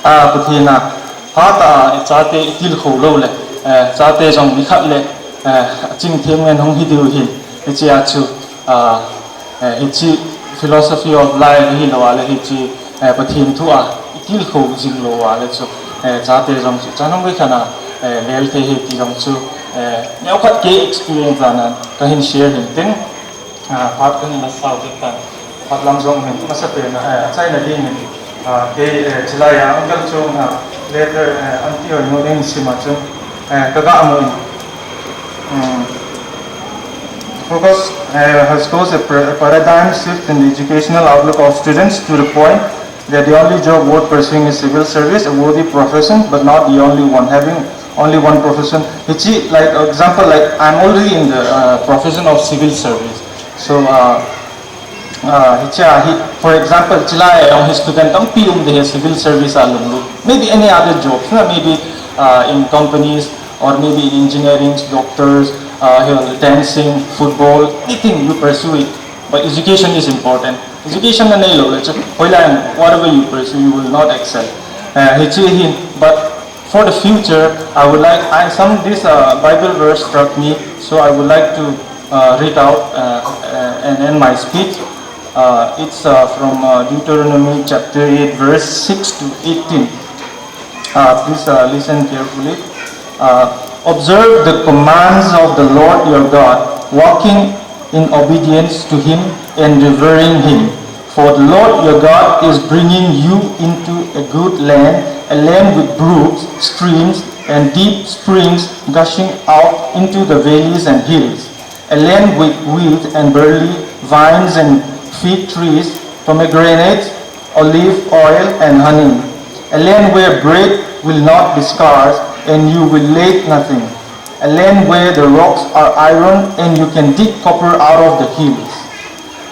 pathina ha ta chate til kho lo le chate zong ni khat le ching them ngen hong hi diu hi che a chu hi chi philosophy of life hi lo wa le hi chi pathin thu a til kho jing lo wa le chu chate zong chu chanong ge khana lel the hi ti zong chu neu khat ke experience ana ka hin share hin ten part kan na sau de kan pat lam zong hin ma sa pe na chai na ding ni ke chilaya uncle chung later anti or no in sima chung kaga amoy focus has caused a paradigm shift in the educational outlook of students to the point that the only job worth pursuing is civil service, a worthy profession, but not the only one. Having only one profession, like example, like I'm already in the profession of civil service, so. For example, chilai on his student pium de civil service alumni. Maybe any other jobs, maybe in companies or maybe in engineering, doctors, dancing, football, anything you pursue it. But education is important. Education na nailo, whatever you pursue, you will not excel. But for the future, I would like this Bible verse struck me, so I would like to read out and end my speech. It's from Deuteronomy chapter 8 verse 6 to 18. Please listen carefully. Observe the commands of the Lord your God, walking in obedience to Him and revering Him. For the Lord your God is bringing you into a good land, a land with brooks, streams, and deep springs gushing out into the valleys and hills, a land with wheat and barley, vines and fig trees, pomegranates, olive oil, and honey. A land where bread will not be scarce, and you will lack nothing. A land where the rocks are iron, and you can dig copper out of the hills.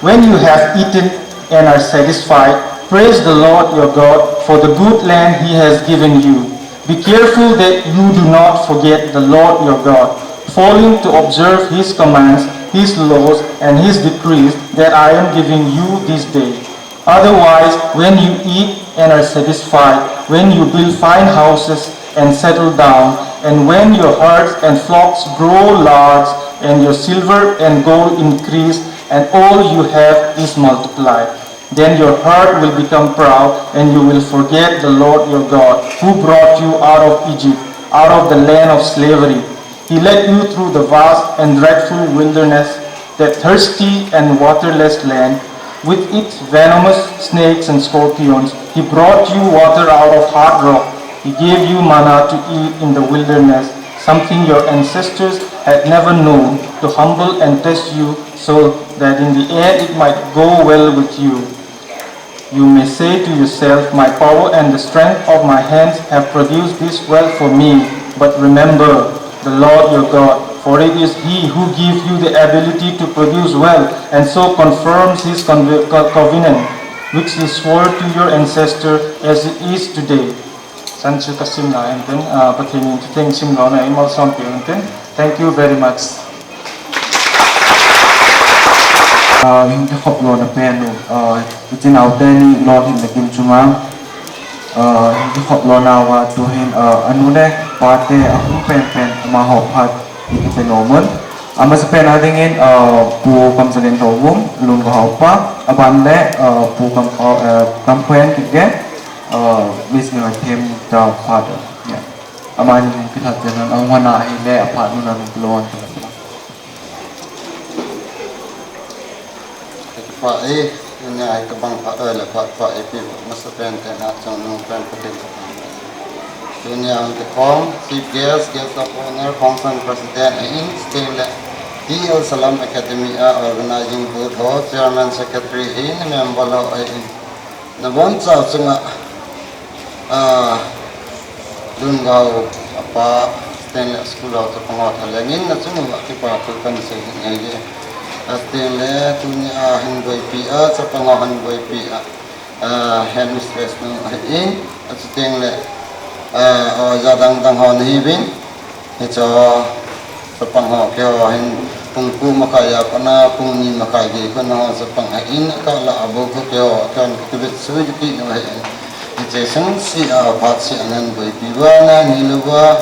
When you have eaten and are satisfied, praise the Lord your God for the good land He has given you. Be careful that you do not forget the Lord your God, failing to observe His commands, His laws, and His decrees that I am giving you this day. Otherwise, when you eat and are satisfied, when you build fine houses and settle down, and when your herds and flocks grow large, and your silver and gold increase, and all you have is multiplied, Then your heart will become proud, and you will forget the Lord your God, who brought you out of Egypt, out of the land of slavery. He led you through the vast and dreadful wilderness, that thirsty and waterless land, with its venomous snakes and scorpions. He brought you water out of hard rock. He gave you manna to eat in the wilderness, something your ancestors had never known, to humble and test you, so that in the end it might go well with you. You may say to yourself, my power and the strength of my hands have produced this wealth for me. But remember the Lord your God, for it is He who gives you the ability to produce wealth, and so confirms His covenant, which He swore to your ancestor as it is today. Thank you very much. Hindi koplo na peno itin out ni Lord in the Kimchumang hindi koplo na wa tuhin anu ne pate akong pen mahophat ikipenomen mas pen adingin pu kamsalin hawum lun ko hawpa abande pu kampen kige mis ni tem ta father ya amani pitat janan ang wana ile apat nunan lon Pak ini ai kebang Pak le Pak EP masa pen nak jangan pen penting. Dunia untuk kom chief guest of honor function president in still DL Salam Academy organizing board ho chairman secretary in member lo in na bon sa sunga Doungel apa Thanlon school ho sa pangot halangin na sunga kipa kan sa ngai Astile tunia hindoi pia sa pangahan boy pia headmistress no in astile jadang hon hibin ito sa pangho kyo hin pungku makaya pana pungni makaya kana sa pangain kala abo ko kyo kan kibit suji no hin ite sangsi patsi anan boy piwa na niluwa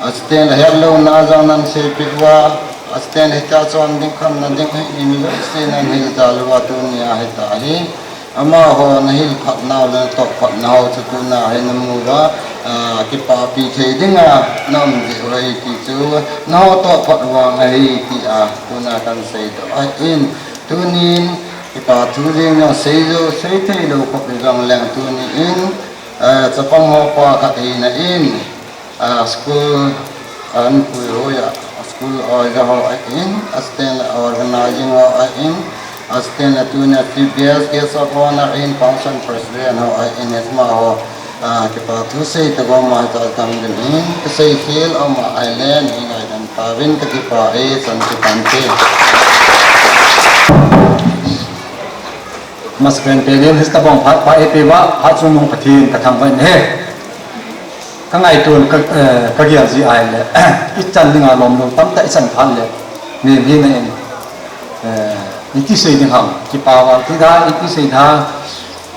astile hello na janan se piwa Asten hita chuan ding khan na ding university na hil dalwa tu ni a hita hi ama ho na hil phat naw le to phat naw chu tu na hi namu wa ki pa pi the ding a nam de rai ki chu naw to phat wa ngai ki a tu na kan sei to a in tu nin ki pa tu ding na sei jo sei thei lo ko bi gang lang tu ni in chapang ho pa ka thei na in school an pu ro ya school in Asten organizing in Asten tuna TBAI guest of honor in function president in Esma ho kipatu say to go ma ta kam din in say hill on island in island pavin ta TBAI san Simte mas pentelen hista bong phat pa epewa phatsun nong pathin kathang ban he kangai tun ka gyal ji ai le ichan linga lom lo tam ta ichan phan le ne ni ne iti sei ding ham ki pawa ti da iti sei da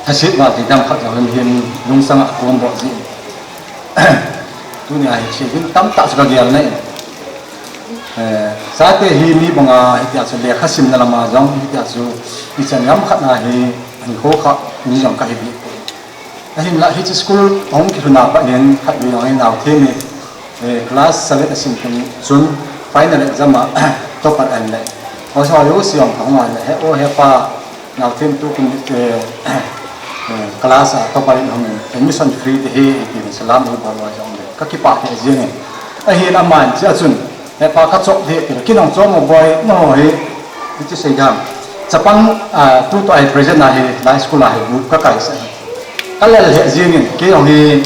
thasit ma ti dam khat hon hin lung sang kom bo ji tu ni ai chi din tam ta ka gyal ne sa te hi ni banga iti asu le khasim na lama jong iti asu ichan yam khat na hi an ko kha ni jong ka hi bi Ahim la hit school hong ki na pa len khat wi ngai naw the ni class 7 asim tum chun final exam a topper an le ho so yo siam hong wa le o he pa naw them tu kun class a topper in hong admission free the he ki salam ho ba wa jong le ka ki pa he je ne a hi na man cha chun he pa ka chok the ki nong chom mo boy no he ti sei gam chapang tu to ai present na he high school a he ka kai sa kalal he jingin ke ong hi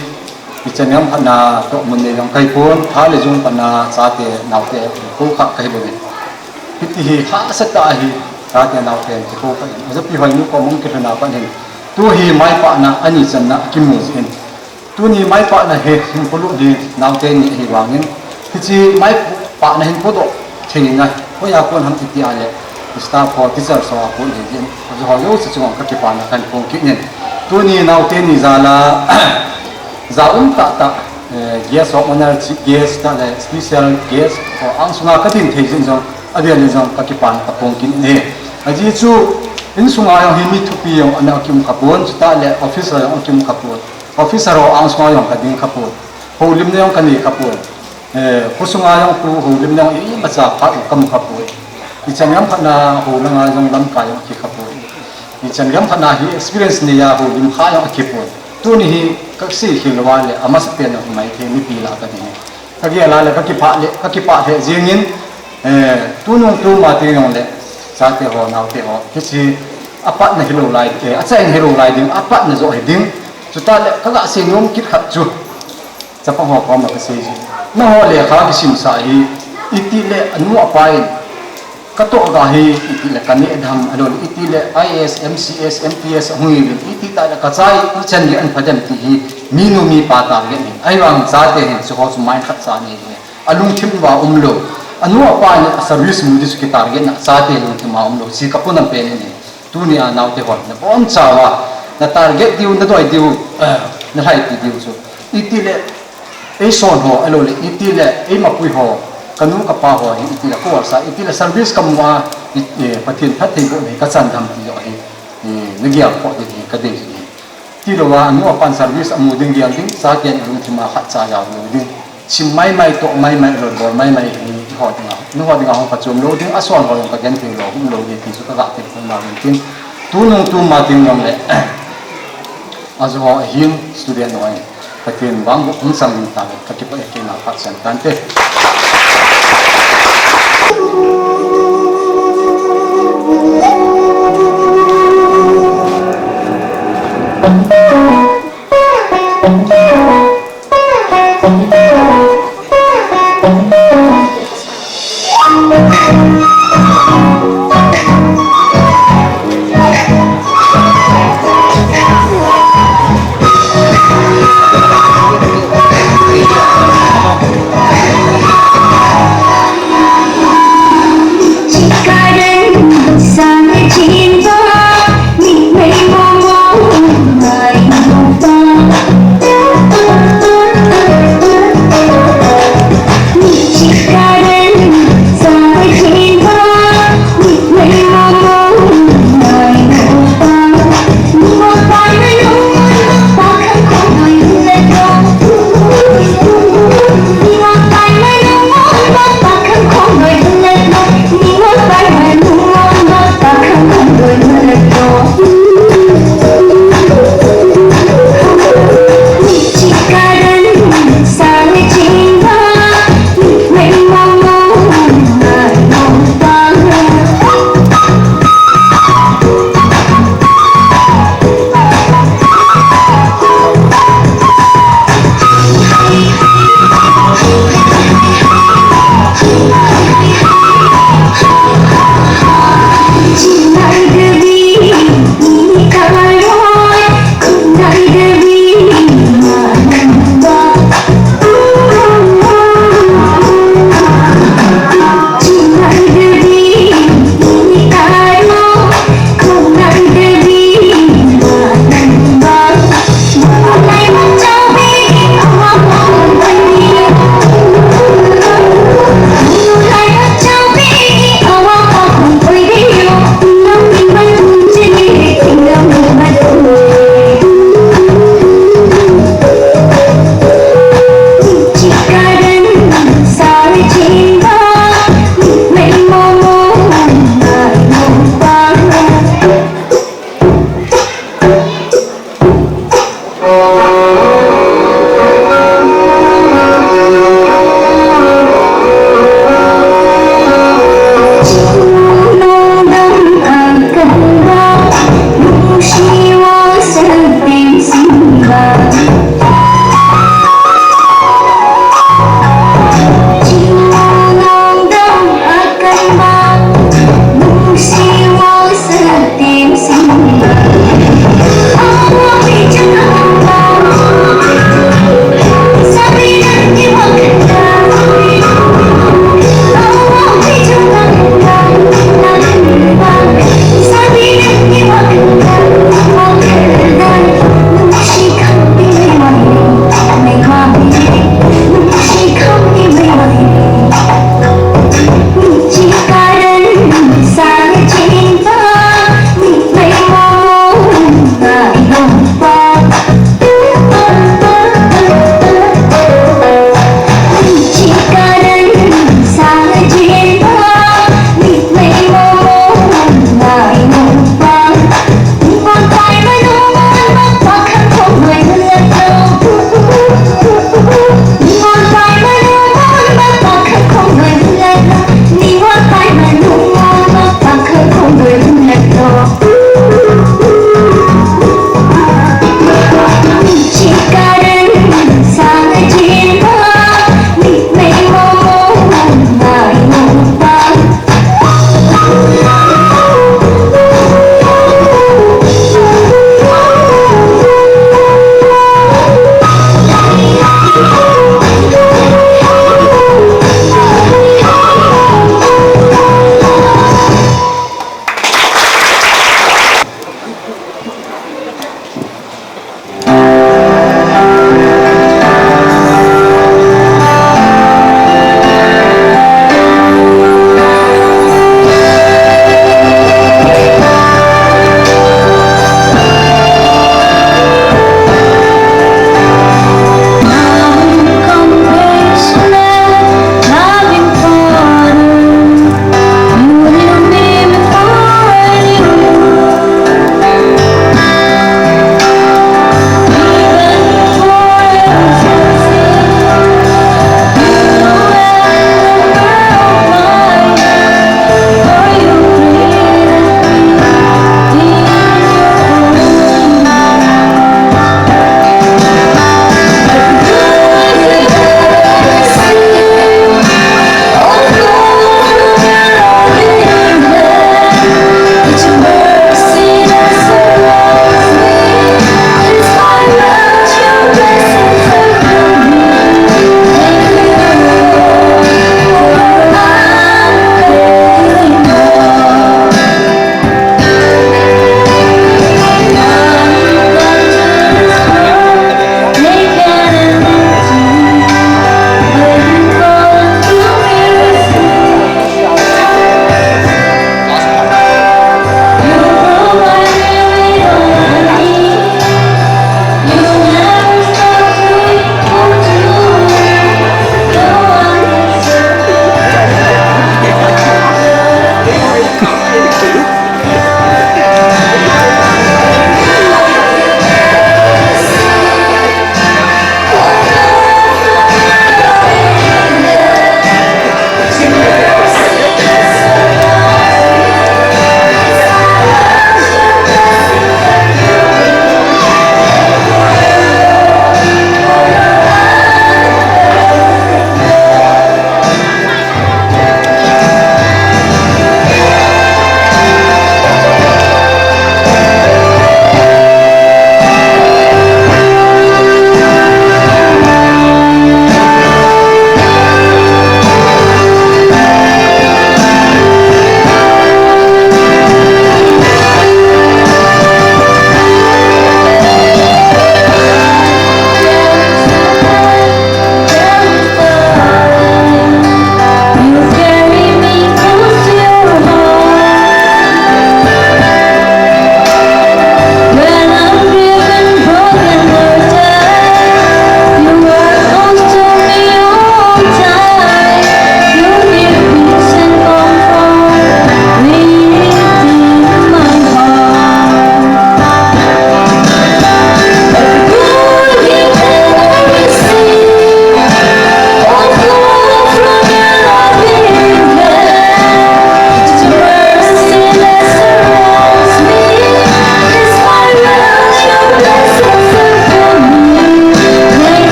ichanyam phana to munne long kai pon thale jung pana chate naute ko kha kai bo piti hi kha sata hi chate naute ko ka zo pi hoi nu ko mong ke na pa hin tu hi mai pa na ani chan na kim mu jin tu ni mai pa na he hin pulu di naute ni hi wangin chi mai pa na hin podo thengin na ko ya kon ham ti ale staff for teacher so ko ni jin zo ho yo chu ka ki pa na kan ko ki nen tu ni naute ni zala zaun ta guest of honor guest ta special guest or ang sunga katin thejin jong abian jong kakipan tapong kin ne aji chu in sunga yang himi thupi yang ana kim kapon sta le officer yang kim kapon officer ro ang sunga yang kading kapon holim ne yang kani kapon kusunga yang tu holim yang I macha pha kam kapon ichan yam phana holanga jong lam ka yang ki kapon ichan yam phana hi experience ne ya holim kha yang ki pon tu ni hi ka si hilwa le amas pe na mai the ni pi la ka ni ka gi ala le ka ki pa the jingin tu nong tu ma te nong le sa te ho nau te ho ki si apat na hilo lai ke acha in hilo lai ding apat na zo he ding chuta le ka ga se nyom ki khat chu chapa ho pa ma ka se ji na ho le kha ki sim sa hi iti le anu apai ka to ga hi iti le kani dham alon iti le IS MCS MTS hui iti ta ka chai chen ni an phadam ti hi mi nu mi pa ta ge ni ai wang cha te hin chu ho chu mai khat cha ni alung thim wa umlo anu apa ni service mu dis ki target na sa te lu thima umlo si kapun pe ni tu ni a nau te hon na bon cha wa na target diu na doi diu na hai ti diu chu iti le e son ho alo le iti le e ma pui ho kanu ka pa ho iti la ko sa iti le service kam wa pathin phat te ko ni ka chan dham ti yo hi ni gya ko de ka de ni ti lo wa anu apa service amu ding gyang ding sa ken lu thima khat cha ya lu ding sim mai to mai ro bor mai ni ho dinga nu ho dinga ho pa chum lo ding aswan ho ka gen thing lo hum lo ni ti su ka ga te ko ma ni tin tu nong tu ma ding yong le azo ho hin student no ai patin wang bu hung sam ta ka ki pa ke na pat san tan te Chicago,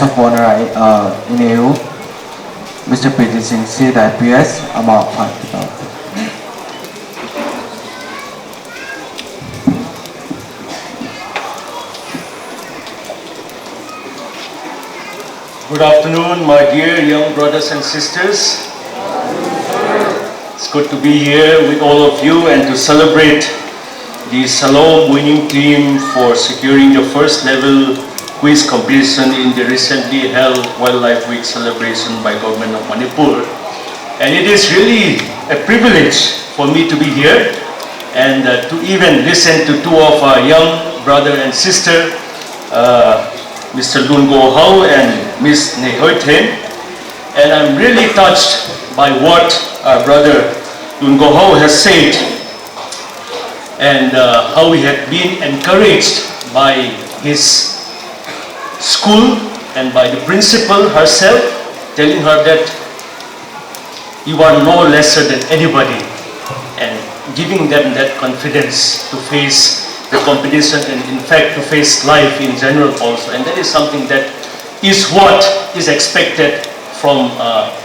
guest of honor in AU, Mr. P.T. Singsit, IPS, amount 5,000. Good afternoon, my dear young brothers and sisters. It's good to be here with all of you and to celebrate the Sitlhou winning team for securing the first level quiz competition in the recently held Wildlife Week celebration by Government of Manipur. And it is really a privilege for me to be here and to even listen to two of our young brother and sister, Mr. Doungel and Ms. Nehoitheng, and I'm really touched by what our brother Doungel has said and how he had been encouraged by his school and by the principal herself, telling her that you are no lesser than anybody and giving them that confidence to face the competition and in fact to face life in general also. And that is something that is what is expected from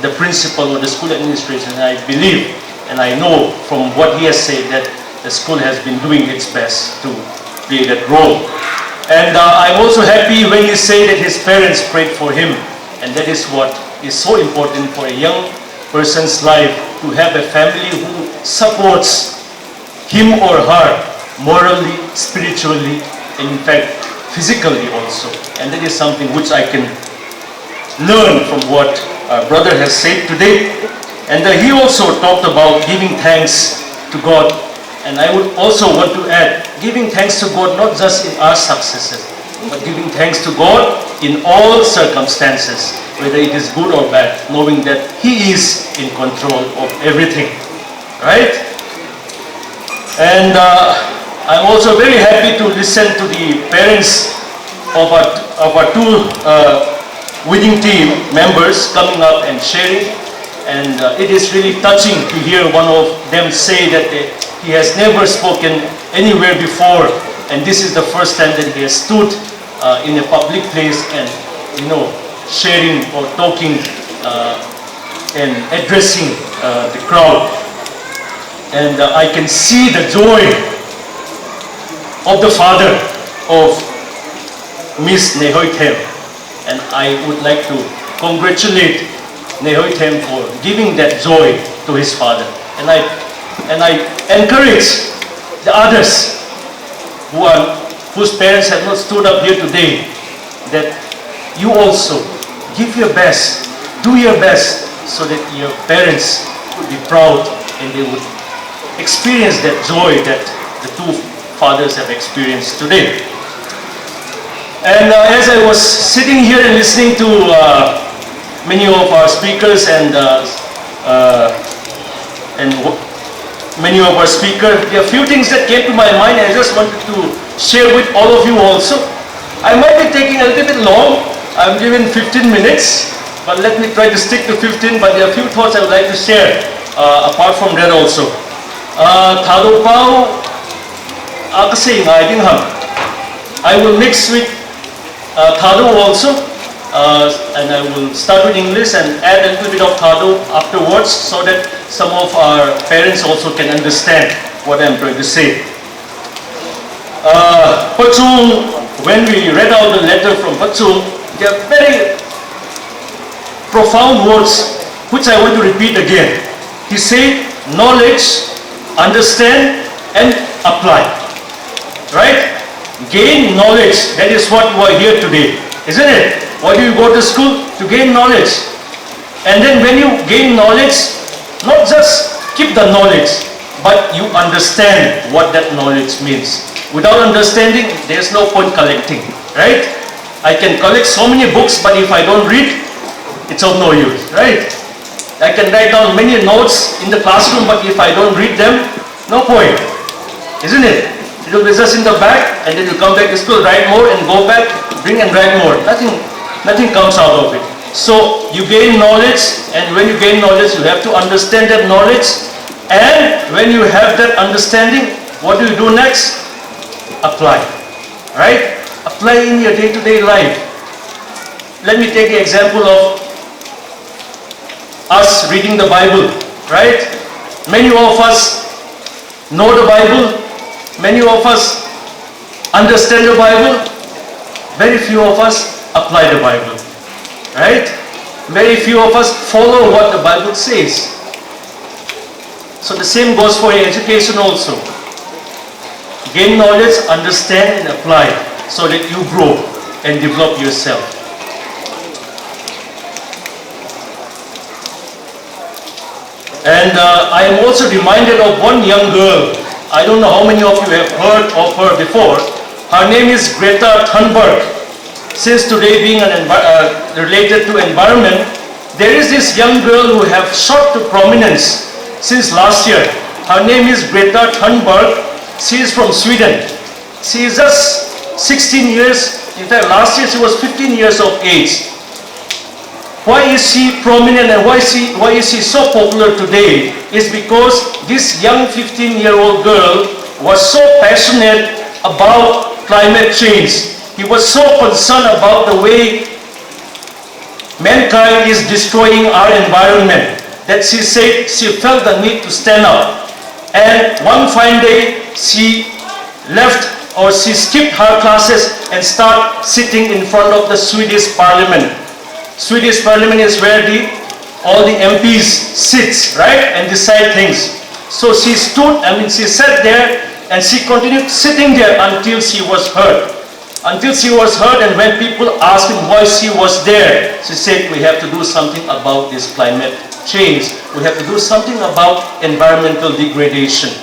the principal or the school administration. And I believe and I know from what he has said that the school has been doing its best to play that role. And I'm also happy when he said that his parents prayed for him, and that is what is so important for a young person's life, to have a family who supports him or her morally, spiritually, and in fact physically also. And that is something which I can learn from what our brother has said today. And he also talked about giving thanks to God. And I would also want to add, giving thanks to God not just in our successes, but giving thanks to God in all circumstances, whether it is good or bad, knowing that He is in control of everything. Right? And I'm also very happy to listen to the parents of our two winning team members coming up and sharing. And it is really touching to hear one of them say that he has never spoken anywhere before, and this is the first time that he has stood in a public place and, sharing or talking and addressing the crowd. And I can see the joy of the father of Miss Nehoitheng, and I would like to congratulate Nehoitheng for giving that joy to his father. And I encourage the others whose parents have not stood up here today, that you also give your best, do your best, so that your parents would be proud and they would experience that joy that the two fathers have experienced today. And as I was sitting here and listening to many of our speakers and many of our speakers, there are a few things that came to my mind. I just wanted to share with all of you also. I might be taking a little bit long. I'm given 15 minutes, but let me try to stick to 15. But there are a few thoughts I would like to share apart from that also. Thadou pao akasing aiding ham. I will mix with Thadou also, and I will start with English and add a little bit of Thadou afterwards, so that some of our parents also can understand what I'm trying to say. Pachung, when we read out the letter from Pachung, there are very profound words which I want to repeat again. He said, knowledge, understand and apply. Right? Gain knowledge, that is what you are here today, isn't it? Why do you go to school? To gain knowledge. And then when you gain knowledge, not just keep the knowledge, but you understand what that knowledge means. Without understanding, there's no point collecting, right? I can collect so many books, but if I don't read, it's of no use, right? I can write down many notes in the classroom, but if I don't read them, no point, isn't it? It will be just in the back, and then you come back to school, write more, and go back, bring and write more. Nothing comes out of it. So you gain knowledge, and when you gain knowledge, you have to understand that knowledge. And when you have that understanding, what do you do next? Apply, right? Apply in your day-to-day life. let me take the example of us reading the Bible, right? Many of us know the Bible, many of us understand the Bible, very few of us apply the Bible, right? Very few of us follow what the Bible says. So the same goes for your education also. Gain knowledge, understand and apply so that you grow and develop yourself. And I am also reminded of one young girl. I don't know how many of you have heard of her before. Her name is Greta Thunberg. Since today being related to environment, there is this young girl who have shot to prominence since last year. Her name is Greta Thunberg. She is from Sweden. She is just 16 years, in fact last year she was 15 years of age. Why is she prominent and why is she so popular today? Is because this young 15-year-old girl was so passionate about climate change. He was so concerned about the way mankind is destroying our environment that she said she felt the need to stand up. And one fine day she left or she skipped her classes and started sitting in front of the Swedish Parliament. Swedish Parliament is where all the MPs sit, right, and decide things. So she sat there and she continued sitting there until she was heard. Until she was heard, and when people asked him why she was there, she said, we have to do something about this climate change. We have to do something about environmental degradation.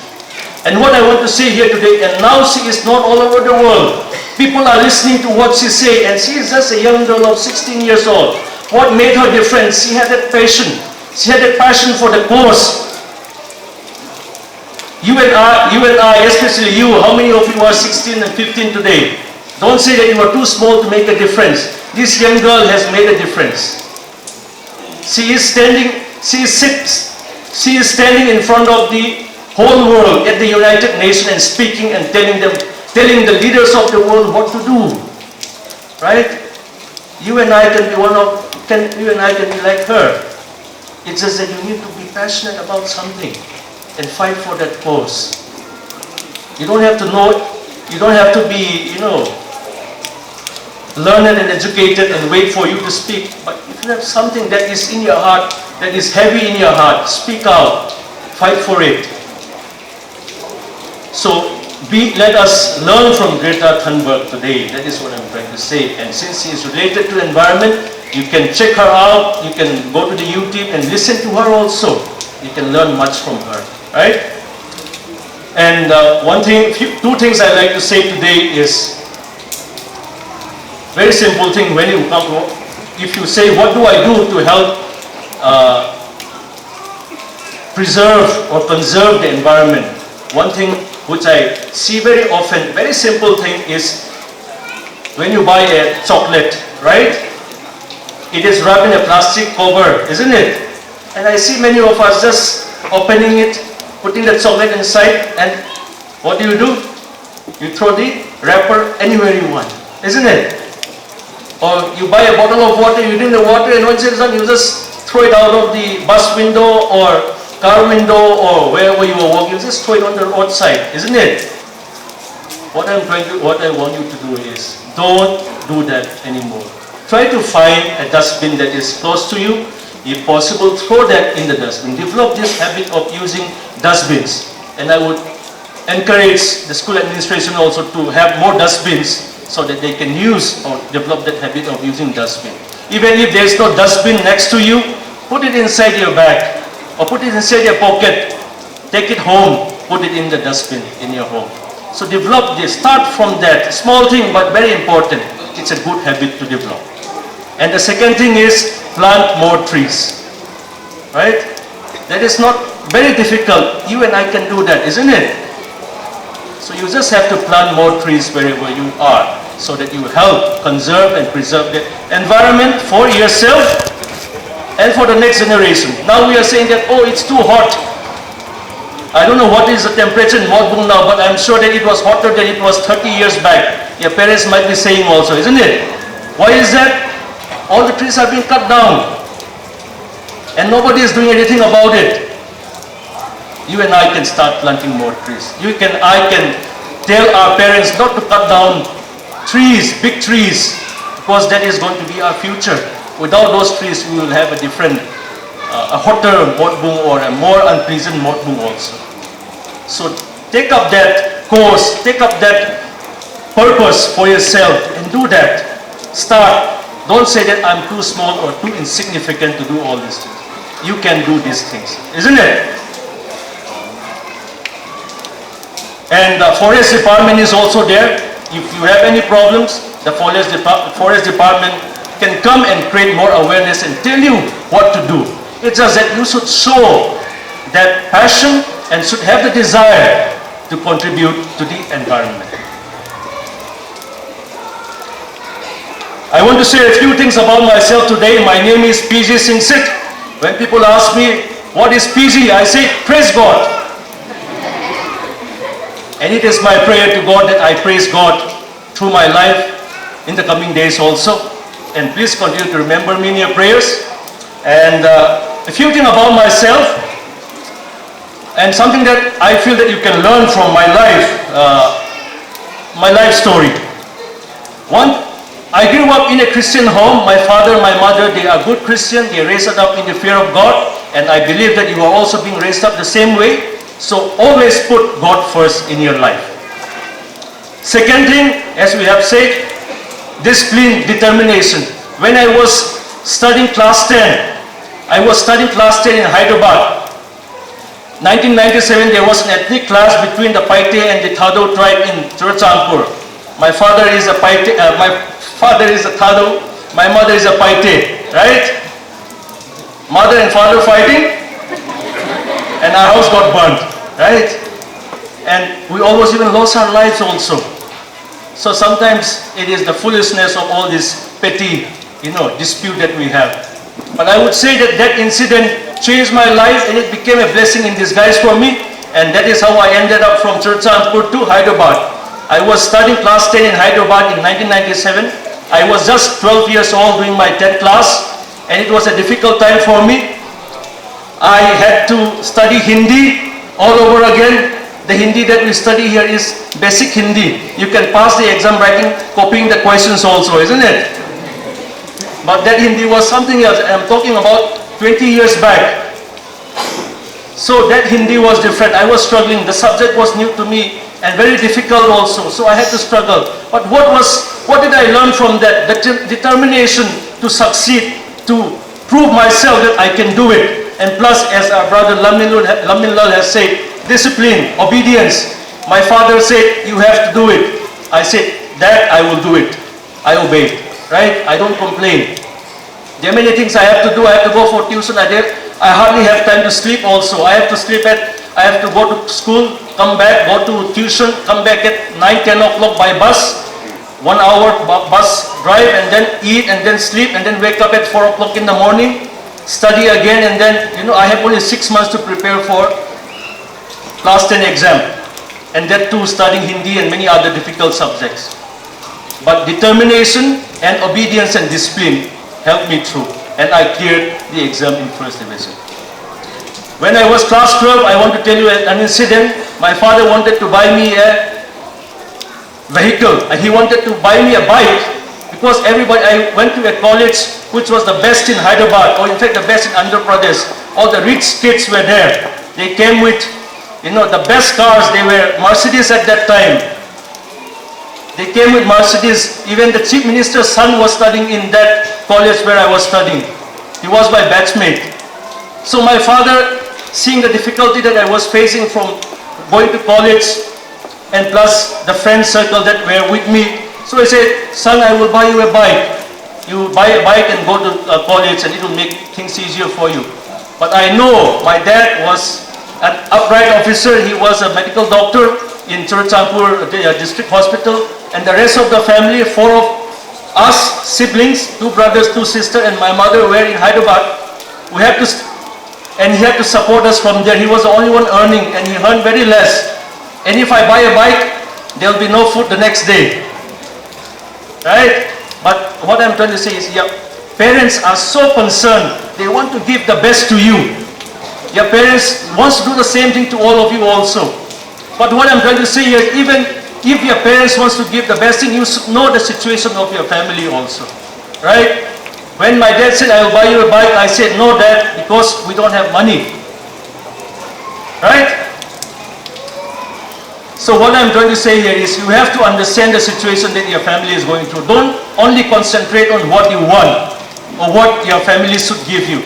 And what I want to say here today, and now she is not all over the world. People are listening to what she say, and she is just a young girl of 16 years old. What made her different? She had that passion. She had that passion for the cause. You and I, especially you, how many of you are 16 and 15 today? Don't say that you are too small to make a difference. This young girl has made a difference. She is standing in front of the whole world at the United Nations and speaking and telling the leaders of the world what to do. Right? You and I can be like her. It's just that you need to be passionate about something and fight for that cause. You don't have to know, you don't have to be, learned and educated and wait for you to speak. But if you have something that is in your heart, that is heavy in your heart, speak out, fight for it. So let us learn from Greta Thunberg today. That is what I'm trying to say. And since she is related to environment, you can check her out, you can go to the YouTube and listen to her also. You can learn much from her, right? And two things I like to say today is very simple thing. When you come, if you say, what do I do to help preserve or conserve the environment? One thing which I see very often, very simple thing is when you buy a chocolate, right? It is wrapped in a plastic cover, isn't it? And I see many of us just opening it, putting the chocolate inside, and what do? You throw the wrapper anywhere you want, isn't it? Or you buy a bottle of water, you drink the water, and once it's done, you just throw it out of the bus window or car window or wherever you are walking, just throw it on the roadside, isn't it? What I want you to do is, don't do that anymore. Try to find a dustbin that is close to you. If possible, throw that in the dustbin. Develop this habit of using dustbins. And I would encourage the school administration also to have more dustbins so that they can use or develop that habit of using dustbin. Even if there is no dustbin next to you, put it inside your bag or put it inside your pocket. Take it home, put it in the dustbin in your home. So develop this, start from that. Small thing but very important. It's a good habit to develop. And the second thing is plant more trees, right? That is not very difficult. You and I can do that, isn't it? So you just have to plant more trees wherever you are so that you help conserve and preserve the environment for yourself and for the next generation. Now we are saying that, oh, it's too hot. I don't know what is the temperature in Modbung now, but I'm sure that it was hotter than it was 30 years back. Your parents might be saying also, isn't it? Why is that? all the trees are being cut down. And nobody is doing anything about it. You and I can start planting more trees. I can tell our parents not to cut down trees, big trees, because that is going to be our future. Without those trees, we will have a different, a hotter Motbung or a more unpleasant Motbung also. So take up that course, take up that purpose for yourself and do that. Start. Don't say that I'm too small or too insignificant to do all these things. You can do these things, isn't it? And the forest department is also there. If you have any problems, the forest department can come and create more awareness and tell you what to do. It's just that you should show that passion and should have the desire to contribute to the environment. I want to say a few things about myself today. My name is PG Singsit. When people ask me, what is PG? I say, praise God. And it is my prayer to God that I praise God through my life in the coming days also. And please continue to remember me in your prayers. And a few things about myself, and something that I feel that you can learn from my life story. One, I grew up in a Christian home. My father, my mother, they are good Christian. They raised us up in the fear of God. And I believe that you are also being raised up the same way. So always put God first in your life. Second thing, as we have said, discipline, determination. When I was studying class 10, I was studying class 10 in Hyderabad. 1997, there was an ethnic clash between the Paite and the Thadou tribe in Churchampur. My father is a Paite, my father is a Thadou, my mother is a Paite, right? Mother and father fighting, and our house got burnt, right? And we almost even lost our lives also. So sometimes it is the foolishness of all this petty, dispute that we have. But I would say that that incident changed my life and it became a blessing in disguise for me. And that is how I ended up from Churchampur to Hyderabad. I was studying class 10 in Hyderabad in 1997. I was just 12 years old doing my 10th class. And it was a difficult time for me. I had to study Hindi all over again. The Hindi that we study here is basic Hindi. You can pass the exam writing, copying the questions also, isn't it? But that Hindi was something else. I'm talking about 20 years back. So that Hindi was different. I was struggling. The subject was new to me and very difficult also. So I had to struggle. But what did I learn from that? The determination to succeed, to prove myself that I can do it. And plus, as our brother Lamminlal has said, discipline, obedience. My father said, you have to do it. I said, Dad, I will do it. I obeyed, right? I don't complain. There are many things I have to do. I have to go for tuition. I hardly have time to sleep also. I have to go to school, come back, go to tuition, come back at 9, 10 o'clock by bus. 1 hour bus drive and then eat and then sleep and then wake up at 4 o'clock in the morning, study again, and then, I have only 6 months to prepare for class 10 exam. And that too studying Hindi and many other difficult subjects. But determination and obedience and discipline helped me through. And I cleared the exam in first division. When I was class 12, I want to tell you an incident. My father wanted to buy me a vehicle. He wanted to buy me a bike because I went to a college which was the best in Hyderabad, or in fact the best in Andhra Pradesh. All the rich kids were there. They came with, the best cars. They were Mercedes at that time. They came with Mercedes. Even the chief minister's son was studying in that college where I was studying. He was my batchmate. So my father, seeing the difficulty that I was facing from going to college and plus the friend circle that were with me, so he said, son, I will buy you a bike. You buy a bike and go to college and it will make things easier for you. But I know my dad was an upright officer. He was a medical doctor in Churchampur district hospital, and the rest of the family, 4 of us siblings, 2 brothers, 2 sisters, and my mother were in Hyderabad. And he had to support us from there. He was the only one earning, and he earned very less. And if I buy a bike, there will be no food the next day. Right? But what I'm trying to say is, parents are so concerned. They want to give the best to you. Your parents wants to do the same thing to all of you also. But what I'm trying to say here, even if your parents wants to give the best thing, you should know the situation of your family also. Right? When my dad said, I will buy you a bike, I said, no dad, because we don't have money. Right? So what I'm trying to say here is you have to understand the situation that your family is going through. Don't only concentrate on what you want or what your family should give you.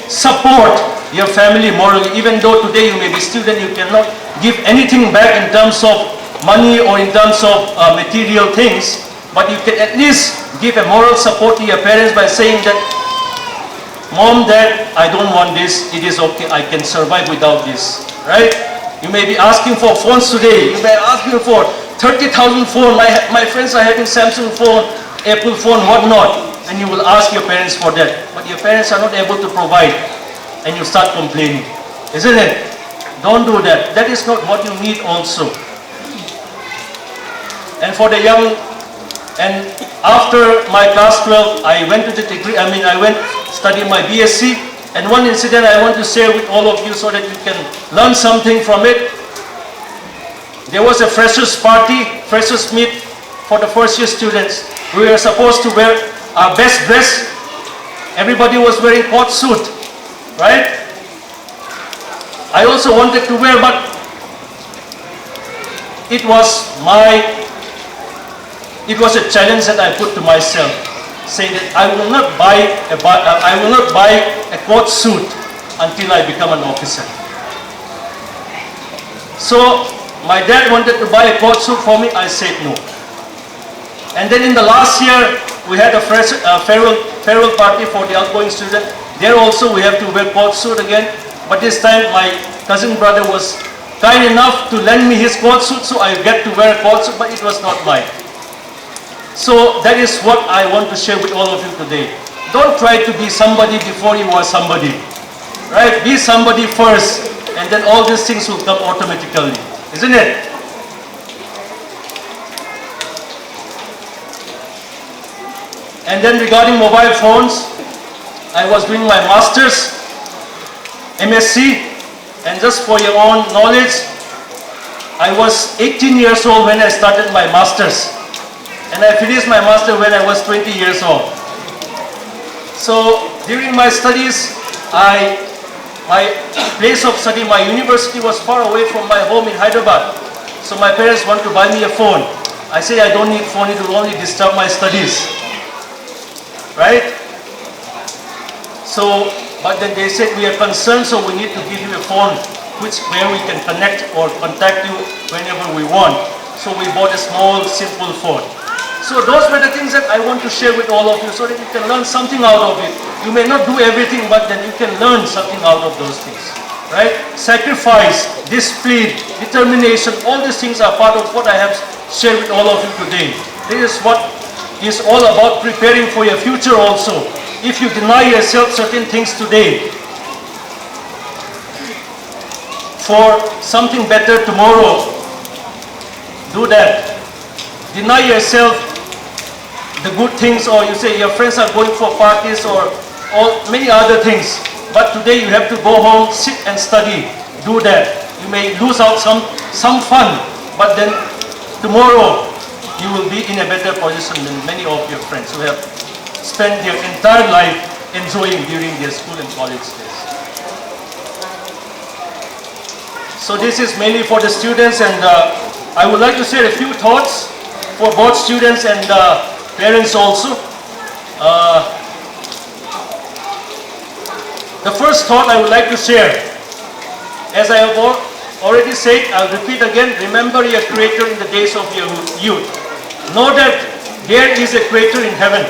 Support your family morally. Even though today you may be student, you cannot give anything back in terms of money or in terms of material things, but you can at least give a moral support to your parents by saying that, Mom, Dad, I don't want this, it is okay, I can survive without this, right? You may be asking for phones today, you may be asking for 30,000 phone, my friends are having Samsung phone, Apple phone, whatnot, and you will ask your parents for that, but your parents are not able to provide, and you start complaining, isn't it? Don't do that, that is not what you need also. And for the young, and after my class 12, I went to the degree, I went study my BSc, and one incident I want to share with all of you so that you can learn something from it. There was a freshers party, freshers meet for the first year students. We were supposed to wear our best dress. Everybody was wearing coat suit, right? I also wanted to wear, but it was a challenge that I put to myself, saying that I will not buy a coat suit until I become an officer. So my dad wanted to buy a coat suit for me. I said no. And then in the last year, we had a farewell party for the outgoing student. There also we have to wear coat suit again. But this time my cousin brother was kind enough to lend me his coat suit, so I get to wear a coat suit, but it was not mine. So that is what I want to share with all of you today. Don't try to be somebody before you are somebody. Right? Be somebody first, and then all these things will come automatically. Isn't it? And then regarding mobile phones, I was doing my master's, MSc, and just for your own knowledge, I was 18 years old when I started my master's. And I finished my master when I was 20 years old. So during my studies, my place of study, my university was far away from my home in Hyderabad. So my parents want to buy me a phone. I say I don't need phone, it will only disturb my studies. Right? So, but then they said we are concerned, so we need to give you a phone where we can connect or contact you whenever we want. So we bought a small, simple phone. So those were the things that I want to share with all of you so that you can learn something out of it. You may not do everything, but then you can learn something out of those things. Right? Sacrifice, discipline, determination, all these things are part of what I have shared with all of you today. This is what is all about preparing for your future also. If you deny yourself certain things today for something better tomorrow, do that. Deny yourself the good things, or you say your friends are going for parties or many other things. But today you have to go home, sit and study. Do that. You may lose out some fun, but then tomorrow you will be in a better position than many of your friends who have spent their entire life enjoying during their school and college days. So this is mainly for the students, and I would like to share a few thoughts for both students and parents also. The first thought I would like to share, as I have already said, I'll repeat again, remember your Creator in the days of your youth. Know that there is a Creator in heaven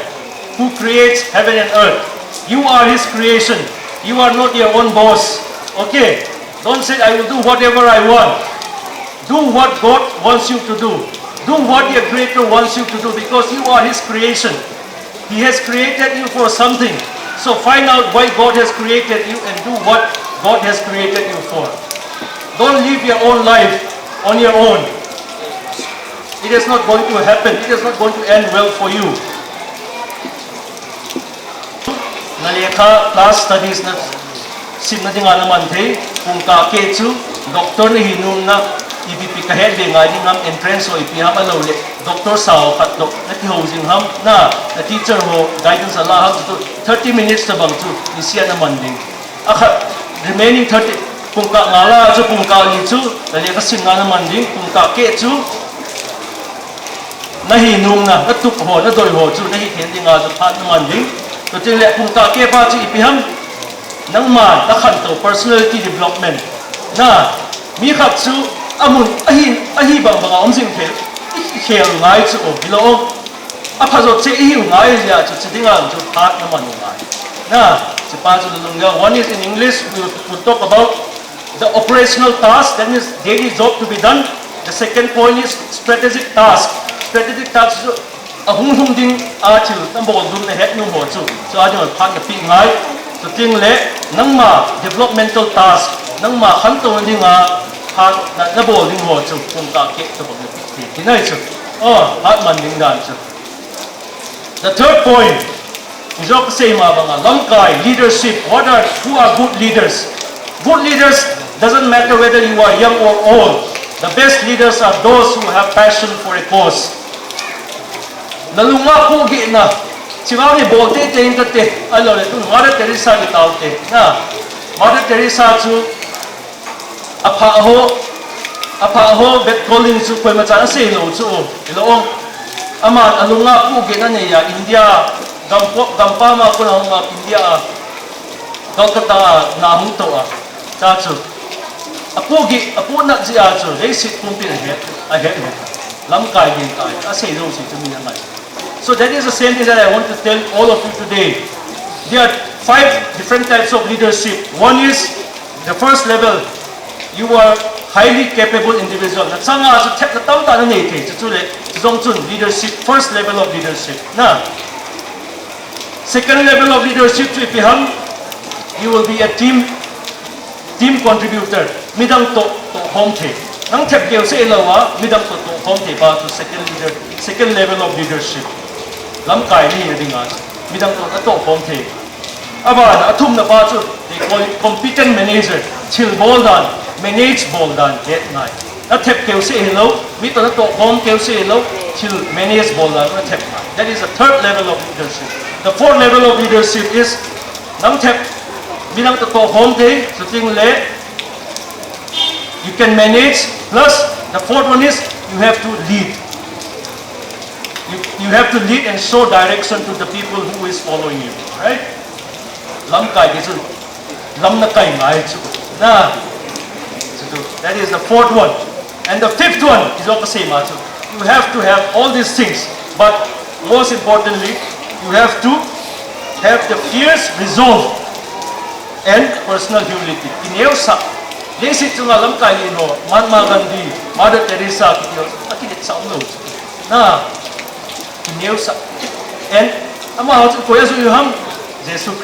who creates heaven and earth. You are His creation. You are not your own boss. Okay? Don't say, I will do whatever I want. Do what God wants you to do. Do what your Creator wants you to do, because you are His creation. He has created you for something. So find out why God has created you and do what God has created you for. Don't live your own life on your own. It is not going to happen. It is not going to end well for you. nalekha class studies na sim na dinga naman the kung ka ke chu doctor na hinum na EBP ka head nga ding ham entrance o ipiham alole doctor sao kat dok na ti housing ham na teacher ho guidance Allah to 30 minutes na bang chu isiya naman ding akha remaining 30 kung ka ngala chu kung ka ni chu nalekha sim nga naman ding kung ka ke chu nahinung na natuk ho na doi ho chu nahi thian ding nga chu phat naman ding to tin le kung ka ke pa chu ipiham nang man ta khan to personality development na mi khat chu amun ahi bang bang om sing the khel ngai chu o bilo a pha zo che hi ngai ya chu chidinga chu phat na man ngai na chi pa chu lunga one is in English we will talk about the operational task, that is daily job to be done. The second point is strategic task ahung hung ding chu tambol dum na het nu ho chu so a jong phat na pi ngai to ting le nang ma developmental task nang ma khan to ding a phat na bol ding ho chu kung ka ke to bol ti nai chu phat man ding dan chu. The third point is ok say ma banga lamkai leadership. Who are good leaders? Good leaders doesn't matter whether you are young or old. The best leaders are those who have passion for a cause. Nalunga po gi na chimaw ni bolte te in kate alo le tu Mother Teresa ni taute na Mother Teresa chu apa ho bet calling chu koi macha se lo chu ilong ama alunga po gi na ne ya India gampa ma ko na India Kolkata na hung to cha chu apo na ji a chu le sit kum pin a he lam kai din kai a se lo si chu mi na mai. So that is the same thing that I want to tell all of you today. There are 5 different types of leadership. One is the first level. You are highly capable individual. Na sanga so tap na tam ta na nei ke chu le zong chun leadership, first level of leadership. Na second level of leadership if you will be a team contributor. Midang to home te. Nang tap gel se lawa midang to home te ba to second level of leadership. Lam kai ni ding a midang to home te. Aba athum na ba chu they call it competent manager. Chil bol dan, manage bol dan get nai. Na tap gel se hello, mi to home gel se hello, chil manage bol dan na tap. That is the third level of leadership. The fourth level of leadership is nang tap midang to home te so ting le you can manage, plus the fourth one is you have to lead. You have to lead and show direction to the people who is following you, right? Lam kai gisu, lam na kai ngai chu. Na, that is the fourth one, and the fifth one is also same also. You have to have all these things, but most importantly, you have to have the fierce resolve and personal humility. In sa. Yesit chung alam kai ni no Mahatma Gandhi, Mother Teresa kiyo akinit sa ulo na kinyo sa and ama hot ko yasu yuham Jesus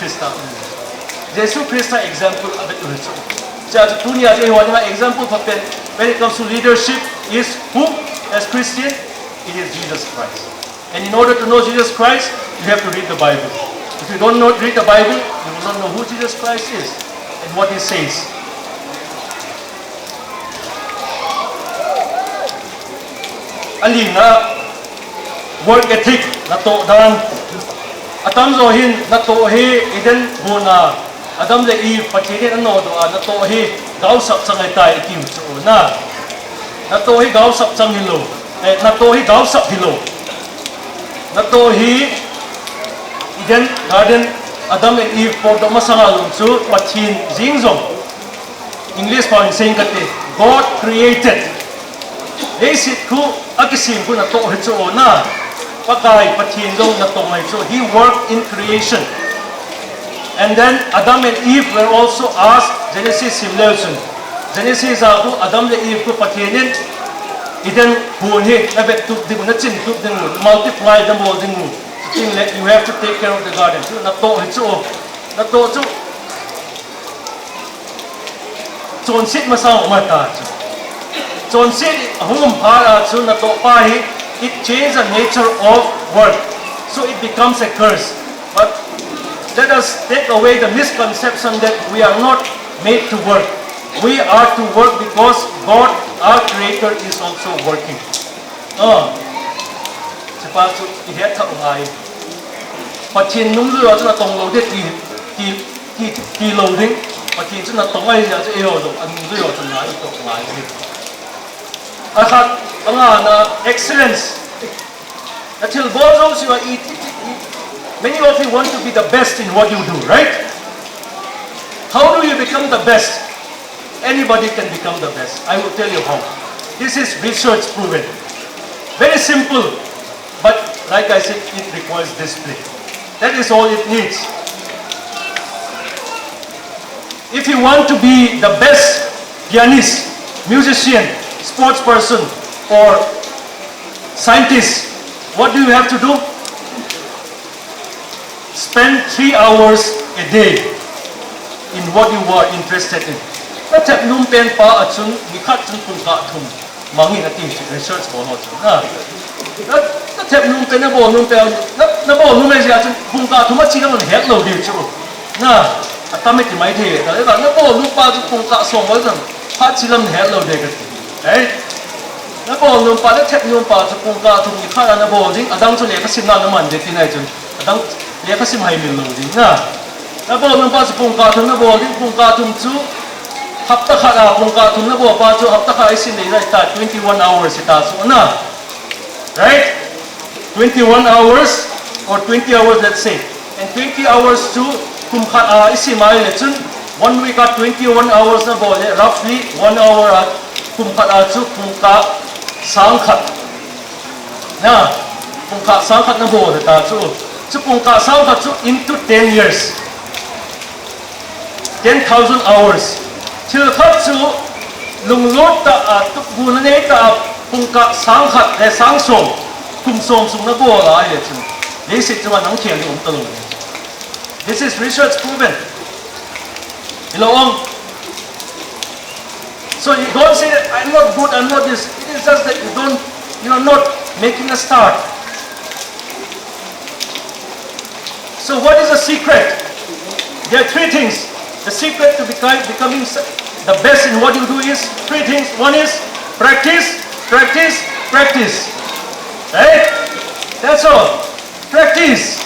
Christ example abet ulo cha dunia je wani ma example for when it comes to leadership is who as Christian it is Jesus Christ, and in order to know Jesus Christ you have to read the Bible. If you don't read the Bible you will not know who Jesus Christ is and what he says. Ali na work ethic na to dan atam zo hin na to he iden huna adam le I pachini ano do na to he gaw sap sangai tai kim chu na to he gaw sap sang hilo na to he gaw sap hilo na to he iden garden adam and Eve por do masanga lum chu pachin jingzong English point saying that God created. Yesit ku akisim ku na to hicho na pakai patindong na to ngai so he worked in creation, and then Adam and Eve were also asked Genesis 11. Genesis aku Adam and Eve ku patinin iden hunhi na bet tu ding na chin tu ding multiply the more ding you have to take care of the garden so na to hicho na to chu chon sit masang mata John said, it changes the nature of work, so it becomes a curse. But let us take away the misconception that we are not made to work. We are to work because God, our Creator, is also working. Sepasu ihet ta ungai. Pachin nung lu aja tong lo de ti lo ding. Pachin chuna tong ai ja eo lo an lu yo chuna I to ungai. Akhat anga na excellence. Until God you are eating. Many of you want to be the best in what you do, right? How do you become the best? Anybody can become the best. I will tell you how. This is research proven. Very simple, but like I said, it requires discipline. That is all it needs. If you want to be the best pianist, musician, sports person, or scientist, what do you have to do? Spend 3 hours a day in what you are interested in. Na tap num pen pa achun mikhat chun pun ka thum mangi na ti research bo no chun na tap num pen na bo num pen na bo num me ja chun pun ka thum chi na hek lo di chu na atame ti mai the na bo num pa chu pun ka song wa jang ha chi lam hek lo de ka right na bo num pa na tap num pa chu pun ka thum mikhat na bo ding adang chu le ka sin na man de ti nai chun adang le ka sim hai mil lo ding na bo num pa chu pun ka thum na bo ding pun ka thum chu hafta khara pung ka thum na bo pa chu hafta kha isin nei ta 21 hours ita so na right 21 hours or 20 hours let's say and 20 hours to kum kha isi mai le chun 1 week at 21 hours na bo le roughly 1 hour at kum kha chu kum ka sang khat na kum ka sang khat na bo ta chu kum ka sang khat chu into 10 years 10,000 hours Till khát chú lùng lót ta tục buồn này ta cùng cả sáng khát để sáng sớm cùng sớm sớm nó bỏ lại vậy chứ lấy sự cho năng thiện thì ông tự This is research proven. You know so you don't say that I'm not good, I'm not this. It is just that you are not making a start. So what is the secret? There are 3 things. The secret to becoming the best in what you do is 3 things. One is practice, practice, practice. Right? That's all. Practice.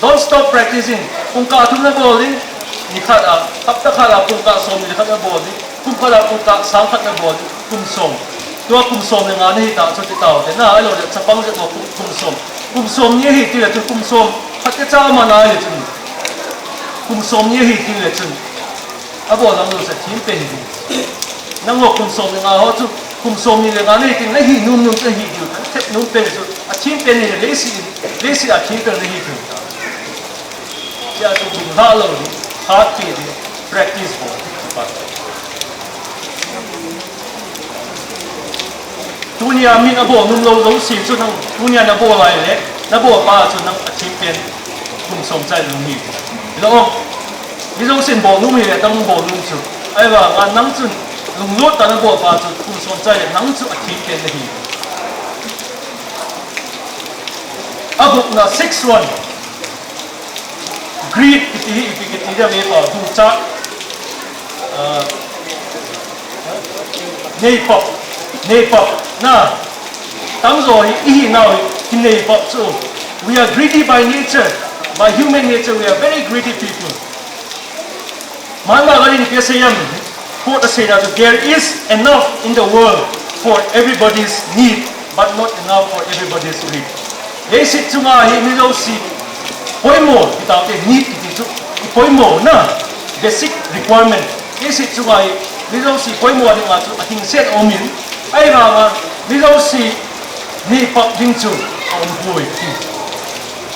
Don't stop practicing. Kung ka atum na bowling, nikhat hapta khala kung ka som nikhat na bowling, kung khala kung ka sangkat na bowling, kung som. Tua kung som na nga nahita so titaw. Na alo sa pangsit mo kung som. Kung som niya hiti la kung som. Hati cha mana ya chun. Kung som niya hiti la chun. Abo lang lo sa team pen hi. Nang wo kum som nga ho chu kum som ni le nga nei ting na hi num num ta hi diu tep num pen chu a team pen ni le si a team pen hi tu. Ya tu bu ha lo ni hard pi di practice ho. Dunia min abo num lo lo si chu nang dunia na bo lai le na bo pa chu nang a team pen kum som zai lu hi. Lo ví dụ xin bộ nung thì đang bộ nung chu, ai bảo ngàn nắng chun lùng lót ta nó bộ ba chu, cùng son trái nắng chu ở thiên kia này. Abuk na 6-1, greed cái ra mấy bảo du cha, nei pop, na, tắm rồi ý nào cái nei pop chu, we are greedy by nature, by human nature we are very greedy people. Manda galing PSAM quote say that there is enough in the world for everybody's need, but not enough for everybody's greed. Basic chunga hi mi lo si poimo kita te need ti chu poimo na basic requirement. Basic chunga hi mi lo si poimo ni ma chu ating set omin ai ma mi lo si ni pop ding chu on boy.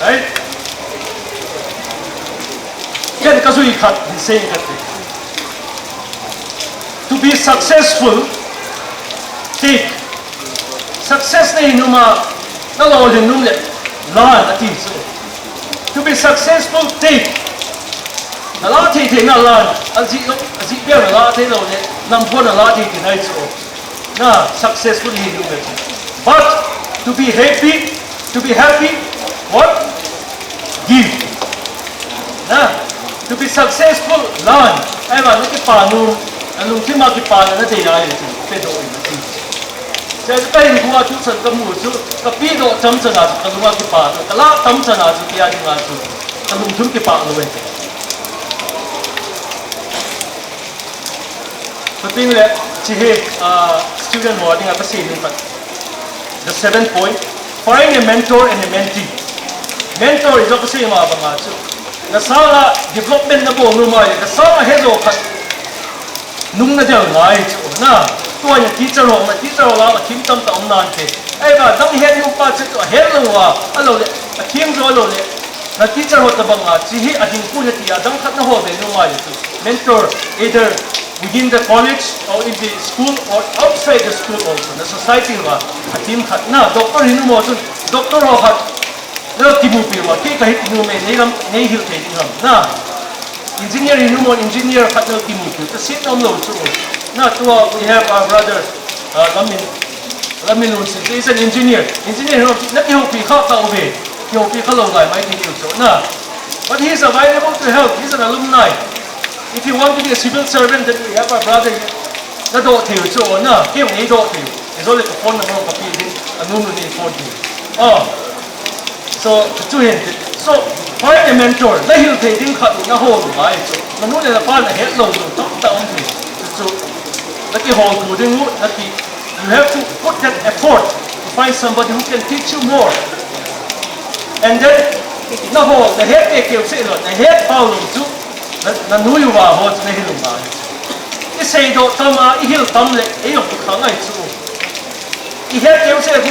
Right? Yan kasui khat di say kat. To be successful, take success na inuma na lo le num le lan ati so. To be successful, take na la te na lan aji bia na la te lo le nam po na la te nai so na successful ni num le. But to be happy, what? Give. To be successful, learn. Eva, no kipano, anong tima kipano na TBAI ito, pero ito. Saya kain gua tu sen kamu tu, tapi do jam sana tu kalau gua kipano, kalau jam sana tu dia di mana tu, kalau tu kipano itu. Tapi ni cihek student boarding apa sih ni kan? The 7th point, find a mentor and a mentee. Mentor is apa sih yang apa tu? Nasala development na bo numai, nasala hezo kat nung na jauh ngai tu, na. Tuan yang teacher lah, kim tam tam nanti. Ba, dang head yung pa tu head lang wa, alo le, kim jo alo le. Na teacher ho tabang cihi ading pun tiya, dang kat na ho be numai tu. Mentor either within the college or in the school or outside the school also. The society wa, kim kat na. Doctor hinu mo tu, doctor ho kat. Na timu piwa, ki kahit timu me, nei hil kay dingam. Na engineer hinu mo, engineer kat na timu piwa. To sit on lo tu. Now, we have our brother Lamminlal. He's an engineer. Engineer, not you be caught away. You be caught away. My thing is so. Now, but he is available to help. He's an alumni. If you want to be a civil servant, then we have our brother here. Not all to you. So, now, give me all to you. It's only the phone number of a PD. A number need for you. Oh, so to him. So, find a mentor. Let him take him cut in a hole. Right. So, the moon and the partner head low. Top down. So. You have to put that effort to find somebody who can teach you more. And then, the head the head follow too. The new was the hill. You say, Tama, he'll come like a of the Kangai too. He had to say,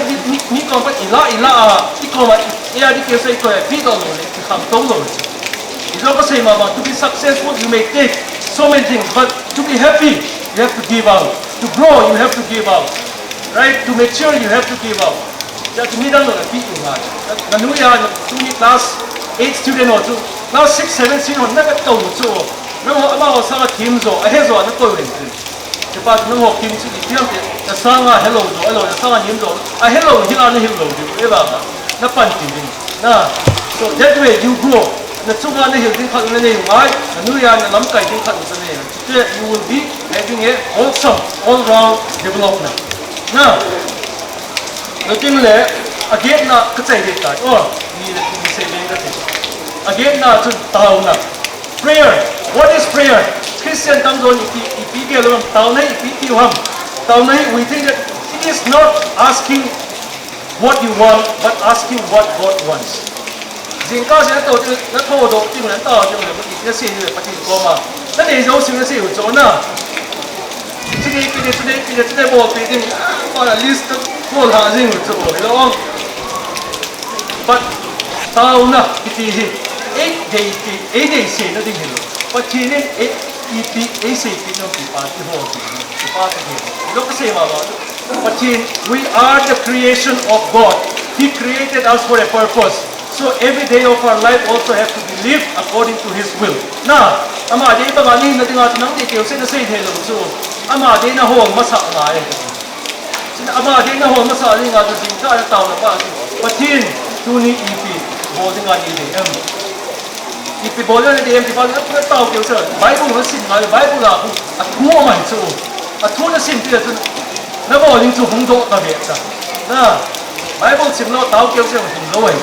Nico, but Ila, Ila, say to a feed on it to come download. It's not the same about to be successful, you may take so many things, but to be happy, you have to give out. To grow, you have to give out. Right? To mature, you have to give out. Just me down on a feet. Nanuya, class 8 student or two. Now 6, 7 student, never told you. No, about some teams or a hezo and a toilet. The part no teams, the song, hello, the song, a hello, Hilana Hillo, the punting. Now, so that way you grow. The two one hill didn't cut the name, right? The new year and the Lamkai didn't cut the name. You will be having a wholesome, all-round development. Now, the thing there, again, not to say that, or need to say that. Again, not to down. Prayer. What is prayer? Christian Thangzon, if you get along, down, if you have down, we think that it is not asking what you want, but asking what God wants. 人家成日到一拖到啲人到咗嚟，一先要不停講嘛。那你有少少先要做呢？這個我決定把 list 拖下先要做嚟咯。But 到呢，佢哋8線嗰啲嘢咯。But 佢哋8線幾種幾百啲貨幾百啲嘢。如果係話，But we are the creation of God. He created us for a purpose. So every day of our life also have to be lived according to His will. Na, ama di ba gani na tinga nang di kyo sina say hello so. Ama di na ho masa na eh. Sina ama di na ho masa ni nga to sing ka na tao na pa. Patin tu ni ipi boarding nga ni em. Ipi boarding ni em di pa na tao kyo sa. Bible na sin nga Bible na at kuo man so. At tu na sin ti tu na boarding tu hong do ta be sa. Na, Bible sim lo tao kyo sa hong do eh.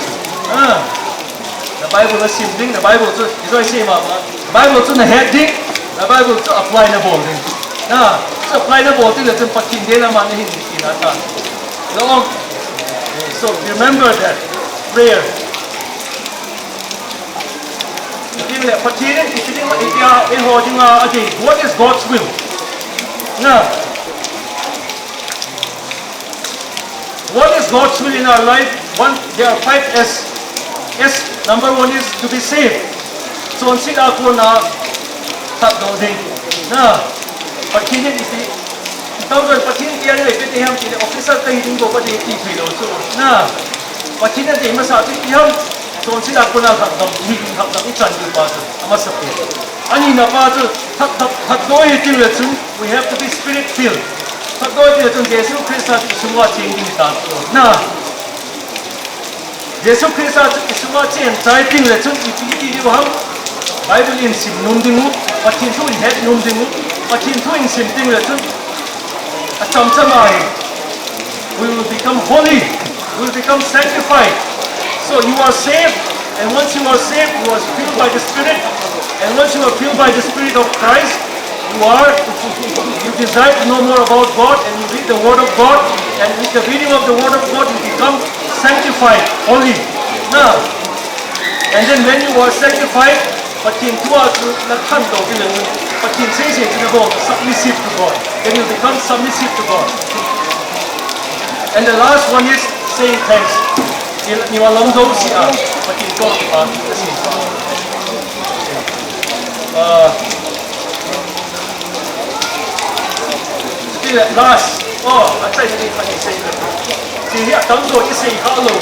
The Bible is simply the Bible is what I say about the Bible is the heading, the Bible is apply the boarding. Now, to apply the boarding, let's put in there money in that. So remember that prayer. What is God's will? Now, what is God's will in our life? There are 5 S. Number 1 is to be saved. So on Sitlhou na Thadou din. Na pagkinin iti tawag pagkinin kaya nila iti ham kini officer tayo din ko pati iti pilo so na pagkinin tayo masabi iham so on Sitlhou na Thadou higing hakdang ichan di pa so amasapi. Ani na pa so Thadou iti letun we have to be spirit filled. Thadou iti letun Yesu Kristus sumwa changing ta na Yesu Kristus is what in typing the two EPD you have Bible in sim num dingu, patin thu in het num dingu, patin thu in sim ting la chun. Acham chamai. We will become holy. We will become sanctified. So you are saved, and once you are saved, you are filled by the Spirit. And once you are filled by the Spirit of Christ, you desire to know more about God, and you read the Word of God, and with the reading of the Word of God, you become sanctified, holy. Now, and then when you are sanctified, submissive to God. Then you become submissive to God. And the last one is saying thanks. Last, I try to say that. See here, Doungel is saying hello.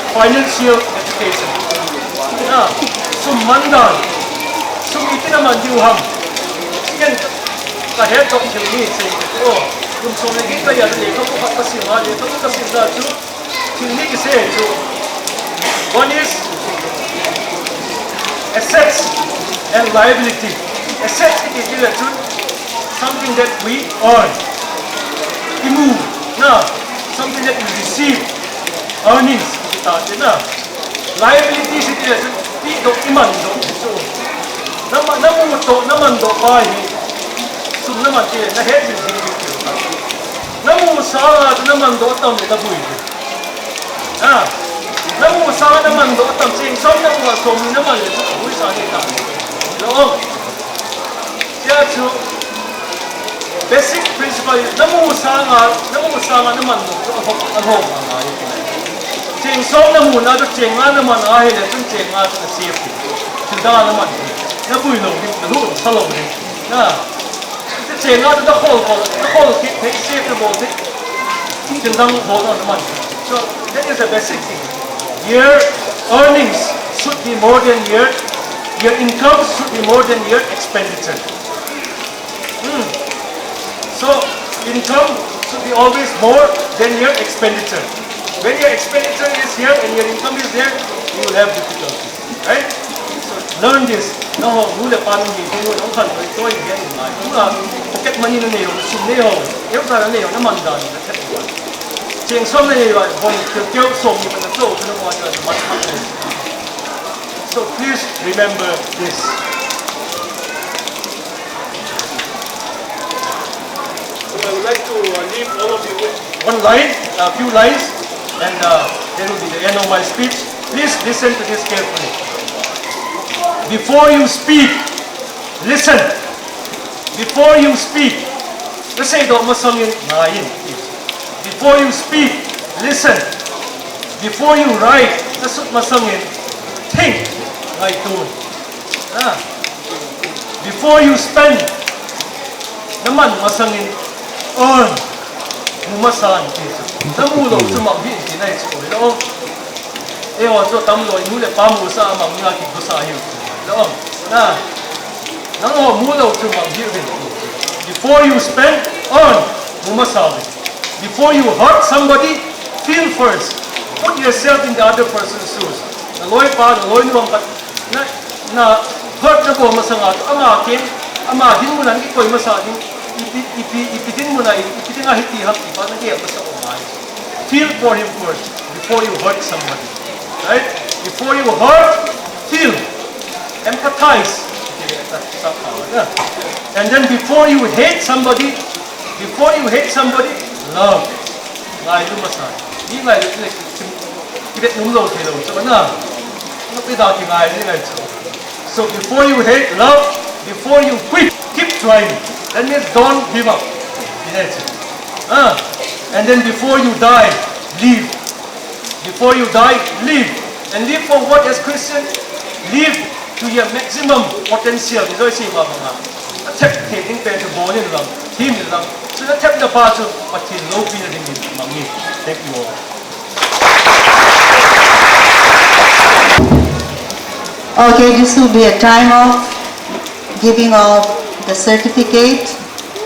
Financial education. Mandan. Iti naman diuham. Yan, kahit kung hindi saying that. Kung sumigit na yan, kung kapasiman, kung kapasiman na, hindi kasi. One is assets and liability. Assets is something that we earn. Remove. Now, something that we receive. Earnings. Liability is iman. So, naman do pa naman kaya na-hedge yung namusara naman do atam ni tabuy. Namusara naman do atam sing so naman ito uy sa nita. Loob. Siya so basic principle namusara naman do ano sing so namuna do chenga naman ahil ito chenga sa safety. Tinda naman. Nabuy no do salong na chenga do the whole take safety about it. Tindang hold on naman. So that is a basic thing. Your earnings should be more than your income should be more than your expenditure. So income should be always more than your expenditure. When your expenditure is here and your income is there, you will have difficulties, right? So learn this. No, mula pa nung hindi mo nung kanto ito ay yan yung mga. Pocket money na niyo, sumneho, yung para niyo naman dahil na kaya. Cheng som na niyo, kaya som niyo pa na ito, ito na mga naman. So please remember this. So I would like to leave all of you with one line, a few lines, and that will be the end of my speech. Please listen to this carefully. Before you speak, listen. Before you speak, let's say before you speak, listen. Before you write, think. Before you spend, naman masangin earn. Mumasan ito. Namulo sumagin tinay sa ulo. So tamlo imule pamu sa amang nga kigusayo. Before you spend, earn. Before you hurt somebody, feel first. Put yourself in the other person's shoes. Naloy nuwang na hurt na po masangat. Amagin mo lang iko'y masagin. Ipitin mo na, ipitin nga hitihap. Feel for him first before you hurt somebody. Right? Before you hurt, feel. Empathize. And then before you hate somebody, love. So before you hate, love. Before you quit, keep trying. That means don't give up. And then before you die, live. Before you die, live. And live for what as Christian? Live to your maximum potential. Thank you all. Okay, this will be a time of giving of the certificate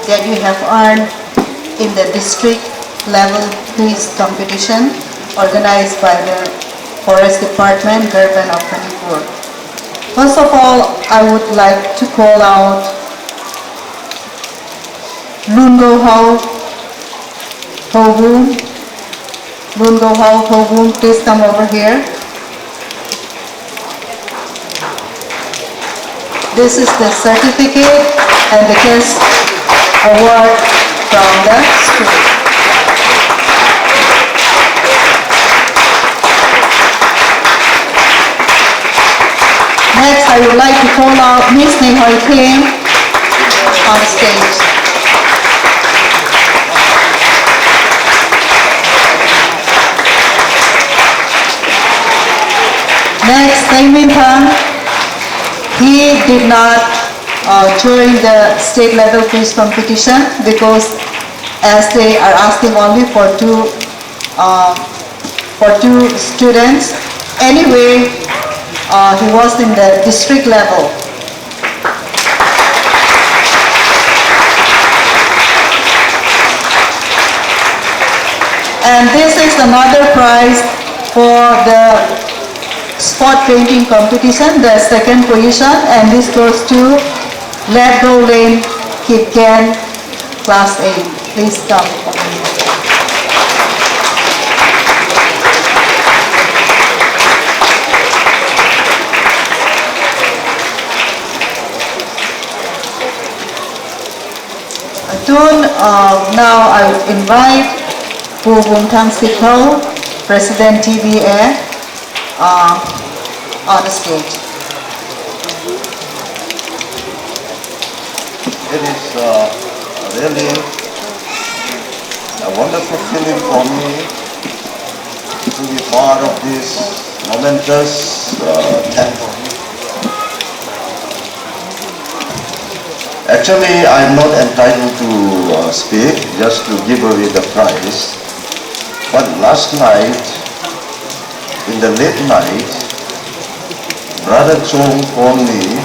that you have earned in the district level quiz competition organized by the Forest Department, Durban of Manipur. First of all, I would like to call out Lungo Hau Hovum. Lungo Hau Hovum, please come over here. This is the certificate and the guest award from the school. Next, I would like to call out Ms. Lamminlal on stage. Next, Mr.Lamminthang. He did not join the state level quiz competition because as they are asking only for two students. Anyway, he was in the district level. And this is another prize for the spot painting competition, the second position, and this goes to Let Go Lane, Kitken, Class A. Please come. Now I invite Sitlhou, President TBAI, on the stage. It is really a wonderful feeling for me to be part of this momentous temple. Actually, I am not entitled to speak, just to give away the prize. But last night, in the late night, Brother Chong called me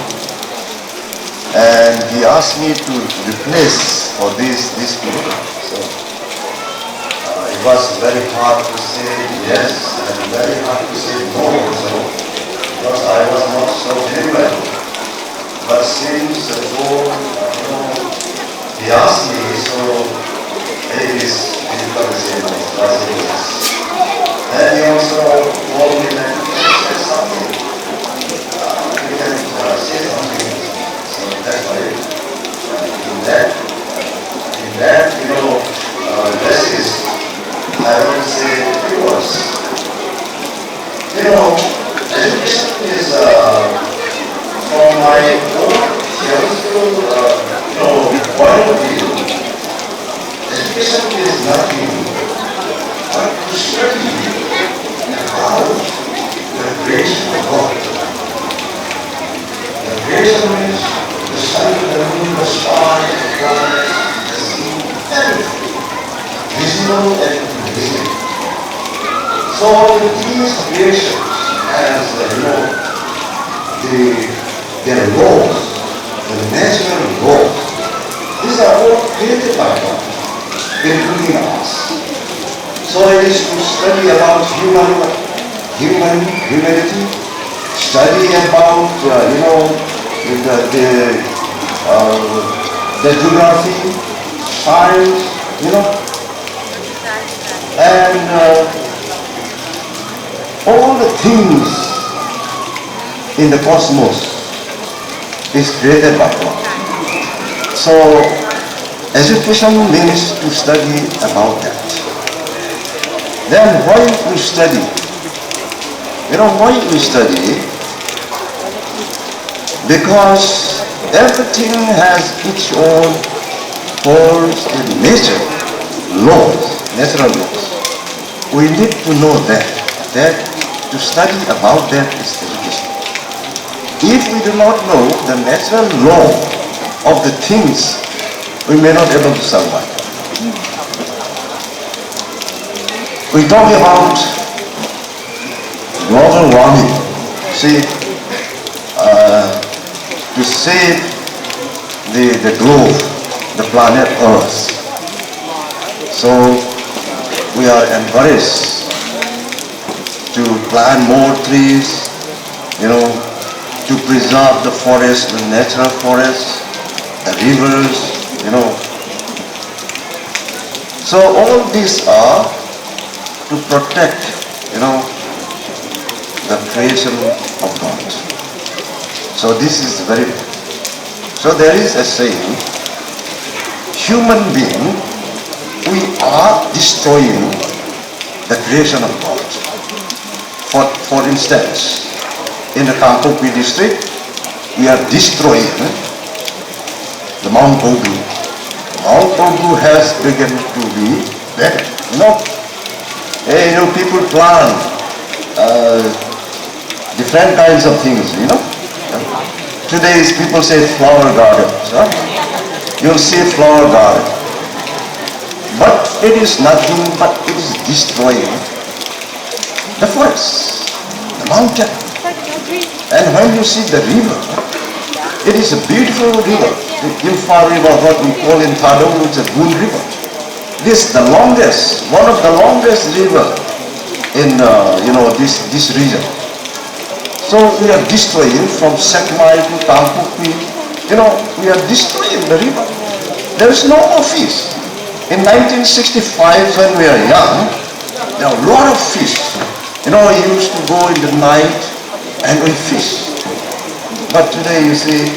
and he asked me to replace for this people. So it was very hard to say yes and very hard to say no also, because I was not so very well. But since he asked me, so it is difficult to say no. Then he also told me that you can say something. You can say something. So that's why in that message, I will say three words. Education is from my own theoretical point of view. Education is nothing but to study about the creation of God. The creation is the sun, the moon, the stars, the planets, the sea, everything. Visible and invisible. So these creations has their laws, the natural laws. These are all created by God, including us. So it is to study about humanity, study about the geography, science, and all the things in the cosmos is created by God. So education means to study about that. Then why we study? Why we study? Because everything has its own force and nature, laws, natural laws. We need to know that to study about that is education. If we do not know the natural law of the things, we may not be able to survive. We talk about global warming. See, to save the globe, the planet Earth. So we are encouraged to plant more trees, to preserve the forest, the natural forests, the rivers, So all these are to protect, the creation of God. So this is very good. So there is a saying, human being, we are destroying the creation of God. For instance, in the Kampupi district, we are destroying the Mount Ogu. Mount Ogu has begun to be better. People plant different kinds of things, Today people say flower gardens. You'll see flower garden. But it is nothing but it is destroying the forest, the mountain. And when you see the river, it is a beautiful river. The Imphal River, what we call in Thadou, it's a good river. This is the longest, one of the longest river in this region. So we are destroying from Sekmai to Kampupi. We are destroying the river. There is no more fish. In 1965, when we were young, there were a lot of fish. We used to go in the night and we fish. But today you see,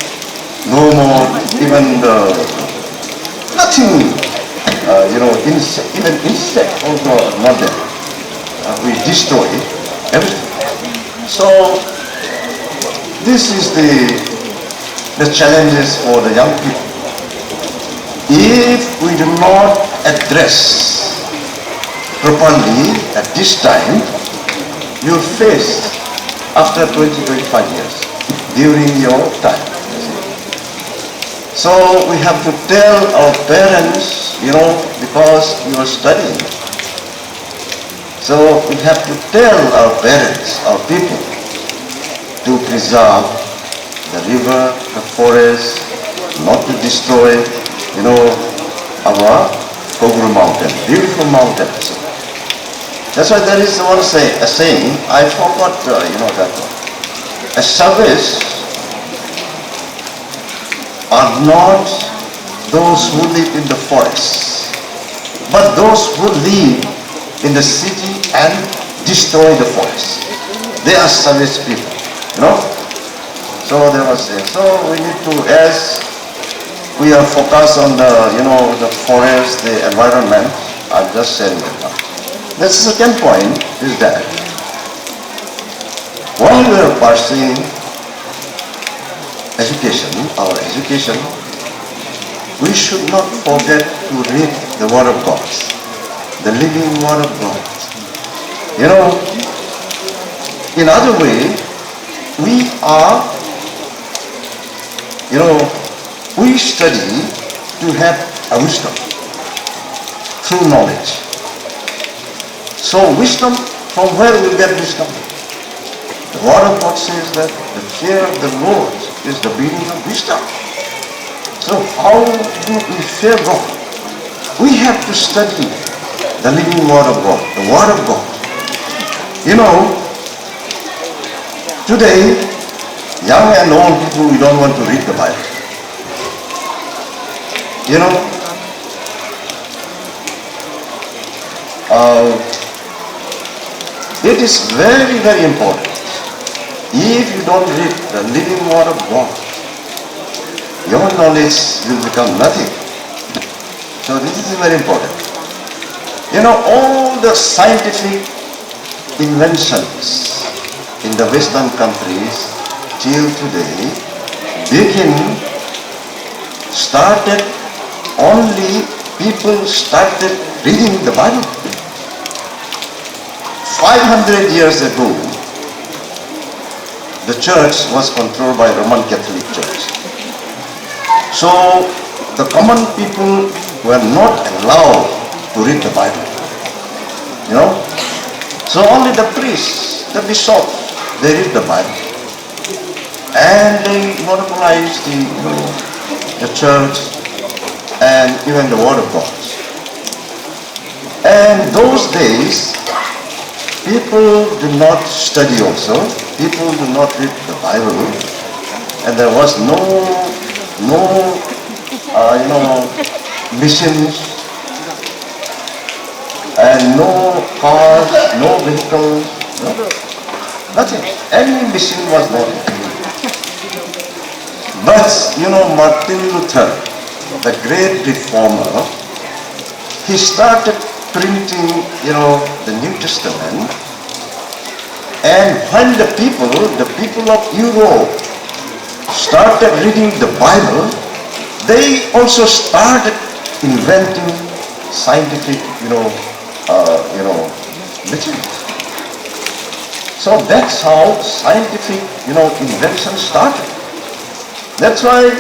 no more, even nothing, even insect also not there. We destroy everything. So this is the challenges for the young people. If we do not address properly at this time, you face after 20-25 years during your time. So we have to tell our parents, because you are studying. So we have to tell our parents, our people, to preserve the river, the forest, not to destroy, our Koguru mountain, beautiful mountains. That's why there is one saying, I forgot, that one. A service are not those who live in the forest, but those who live in the city and destroy the forest. They are service people, So they was saying, so we need to, as we are focused on the forest, the environment, I'm just saying that now. The second point is that while we are pursuing our education, we should not forget to read the Word of God, the living Word of God. In other way, we are, we study to have a wisdom through knowledge. So wisdom, from where we get wisdom? The Word of God says that the fear of the Lord is the beginning of wisdom. So how do we fear God? We have to study the living Word of God, the Word of God. Today, young and old people, we don't want to read the Bible. It is very, very important. If you don't read the living Word of God, your knowledge will become nothing. So this is very important. All the scientific inventions in the Western countries till today started only people started reading the Bible. 500 years ago, the church was controlled by Roman Catholic Church. So the common people were not allowed to read the Bible. So only the priests, the bishops, they read the Bible. And they monopolized the church and even the Word of God. And those days, people do not study also. People do not read the Bible, and there was no missions and no cars, no vehicles, nothing. Any mission was not. But Martin Luther, the great reformer, he started printing, the New Testament, and when the people of Europe started reading the Bible, they also started inventing scientific, machines. So that's how scientific, invention started. That's why,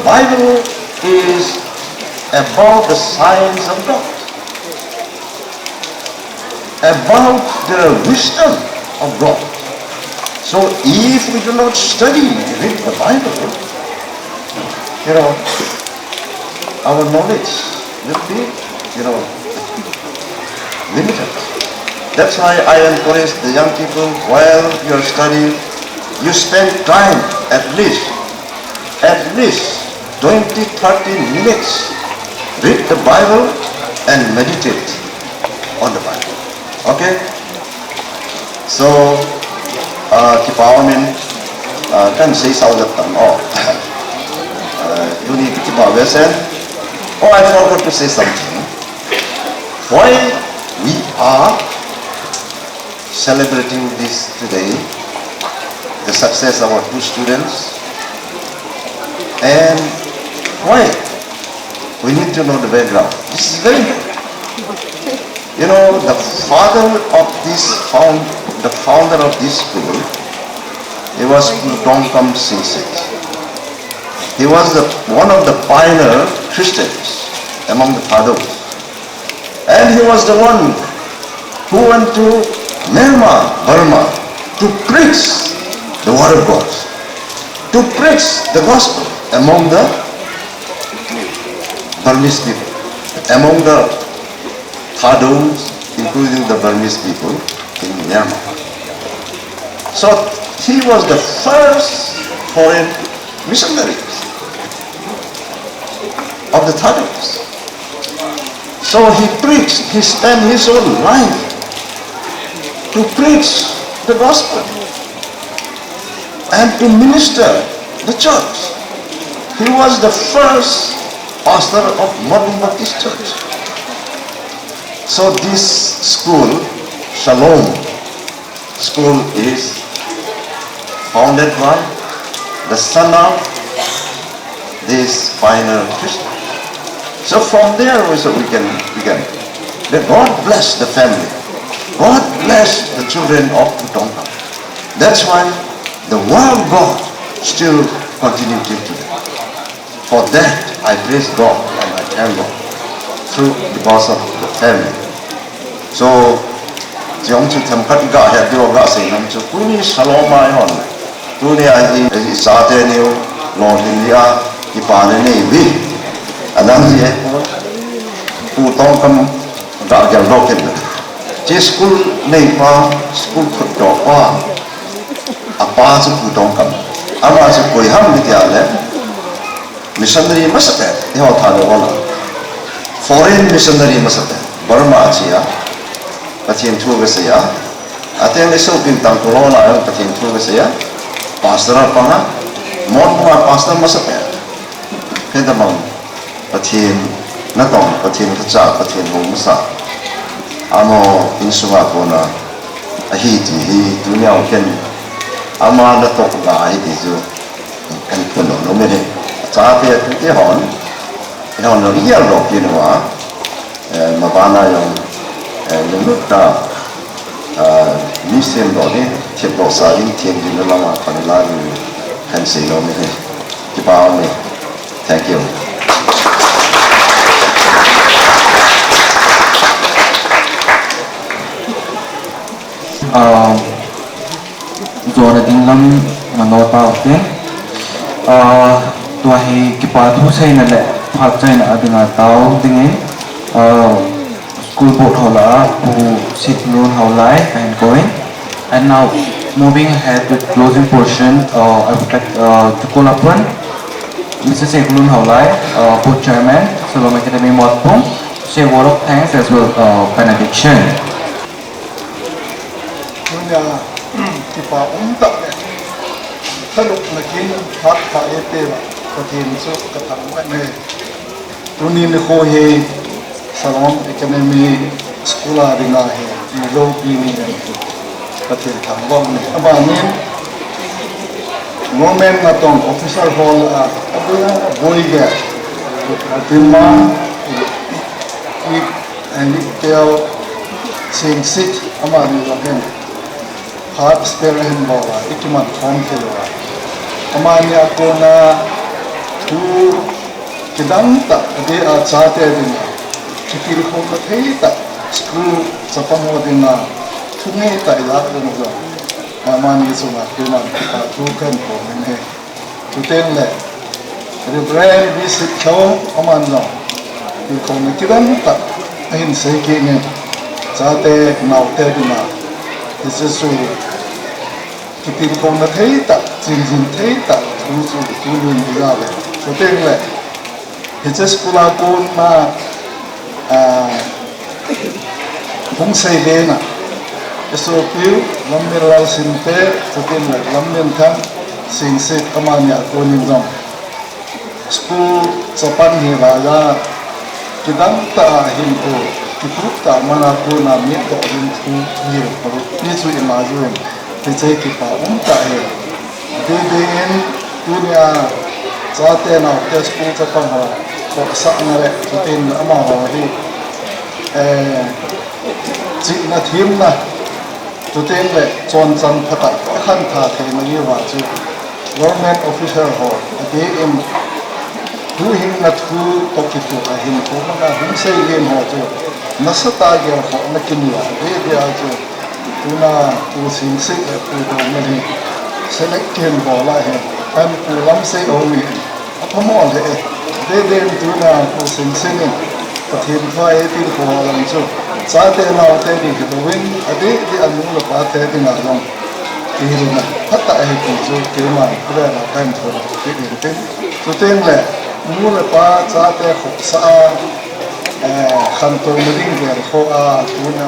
Bible is about the science of God, about the wisdom of God. So if we do not read the Bible, our knowledge will be, limited. That's why I encourage the young people, while you are studying, you spend time at least 20-30 minutes, read the Bible and meditate on the Bible. Okay? So, kipawamin kan say saudatan. You need to kipawasen. I forgot to say something. Why we are celebrating this today, the success of our two students, and why? We need to know the background. This is very important. The founder of this school, he was Doungel Singsit. He was one of the pioneer Christians among the Thadou. And he was the one who went to Myanmar, Burma, to preach the word of God, to preach the gospel among the Burmese people, among the Thadous, including the Burmese people in Myanmar. So he was the first foreign missionary of the Thadous. So he preached, he spent his whole life to preach the gospel and to minister the church. He was the first pastor of Modern Baptist Church. So this school, Shalom School, is founded by the son of this pioneer Christian. So from there also we can let God bless the family. God bless the children of Doungel. That's why the word of God still continues till today. For that I praise God and I thank God because of the family. So Jiong chu tempat ga ya dio ga sei nam chu kuni saloma hon dunia I sate niu lo India ki pa ne wi anang ji pu tong kam ga ja lo ken ji school nei pa school khut do pa apa chu pu tong kam ama chu koi ham ni tia le missionary masate he ho tha do wala foreign missionary masate Burma chia patien thu ga se ya ateng le so pin tang ko lo na patien thu ga se ya pastor pa na mon ma pastor masate ke da mang patien na tong patien ka cha patien ho masa amo insuma ko na a hi ti hi dunia o ken ama na to ga hi ti ju kan ko no me ne cha te ti hon no ya lo ki no wa ma ba na yong yung lúc ta mi xem đó đi thiệp độ sa đi thiệp đi nó làm phần là hành xử nó mới cái bao này. Thank you. Rồi là tiếng lâm mà nói tao tiếng tôi hay cái bao thu xây này lệ phát chạy là tiếng tao tiếng ấy school board hola who Sitlhou Haulai and going. And now moving ahead with closing portion, I would like to call upon Mr. Sitlhou Haulai, board chairman, Salom Academy Motpum, to say a word of thanks as well benediction. Punya kita untak Thadou lagi hak hak itu ketin su ketangguhan ni. Tunin kohe Salom Academy sekolah di nahi di lobi ni ketin tangguhan ni. Abamin momen natong official hall apa ya boy ga timang ini tel Singsit aman lagen hard spare hin bawa ikiman form kelwa amani ako na tu kidang ta ade a chate din kikil ko ka theita school sa pamodina tunge ta ila din mo amani suma kiman ta tu kan ko ne tu ten le rebrand visit ko aman no ko na kidang ta ahin sei ke ne chate naute dina this is so kipin ko na theita jin theita tu lun diga le so ten le it's school ko na hung sei de na so piu Lamminlal Simte so ten le Lamminthang Singsit amanya ko nin jong school chapan hi raga kidang ta hin ko kipukta mana ko na mi ko din tu ni ko ni su imagine te che ki pa ta he de en dunia chate na te school cha pa ha ko sa na le tin ama ho hi chi na thim na tu ten le chon chan phata khan tha the na ye wa chu government official ho de em tu hin na tu to ki tu a hin ko na hum sei len ho chu nasata ge ho na kinwa de a chu tu na tu Singsit tu do na ni select ken ho la he am tu lam sei o mi apamo le de tu na tu Singsit ni pathin fa e tin ho lam chu cha te na te ni ke win ade di anu la pa te di na long ki na hatta e ki chu ke ma pra na kan tho ki ni te tu ten le mu le pa cha te ho sa khan to na ding ge ho a tu na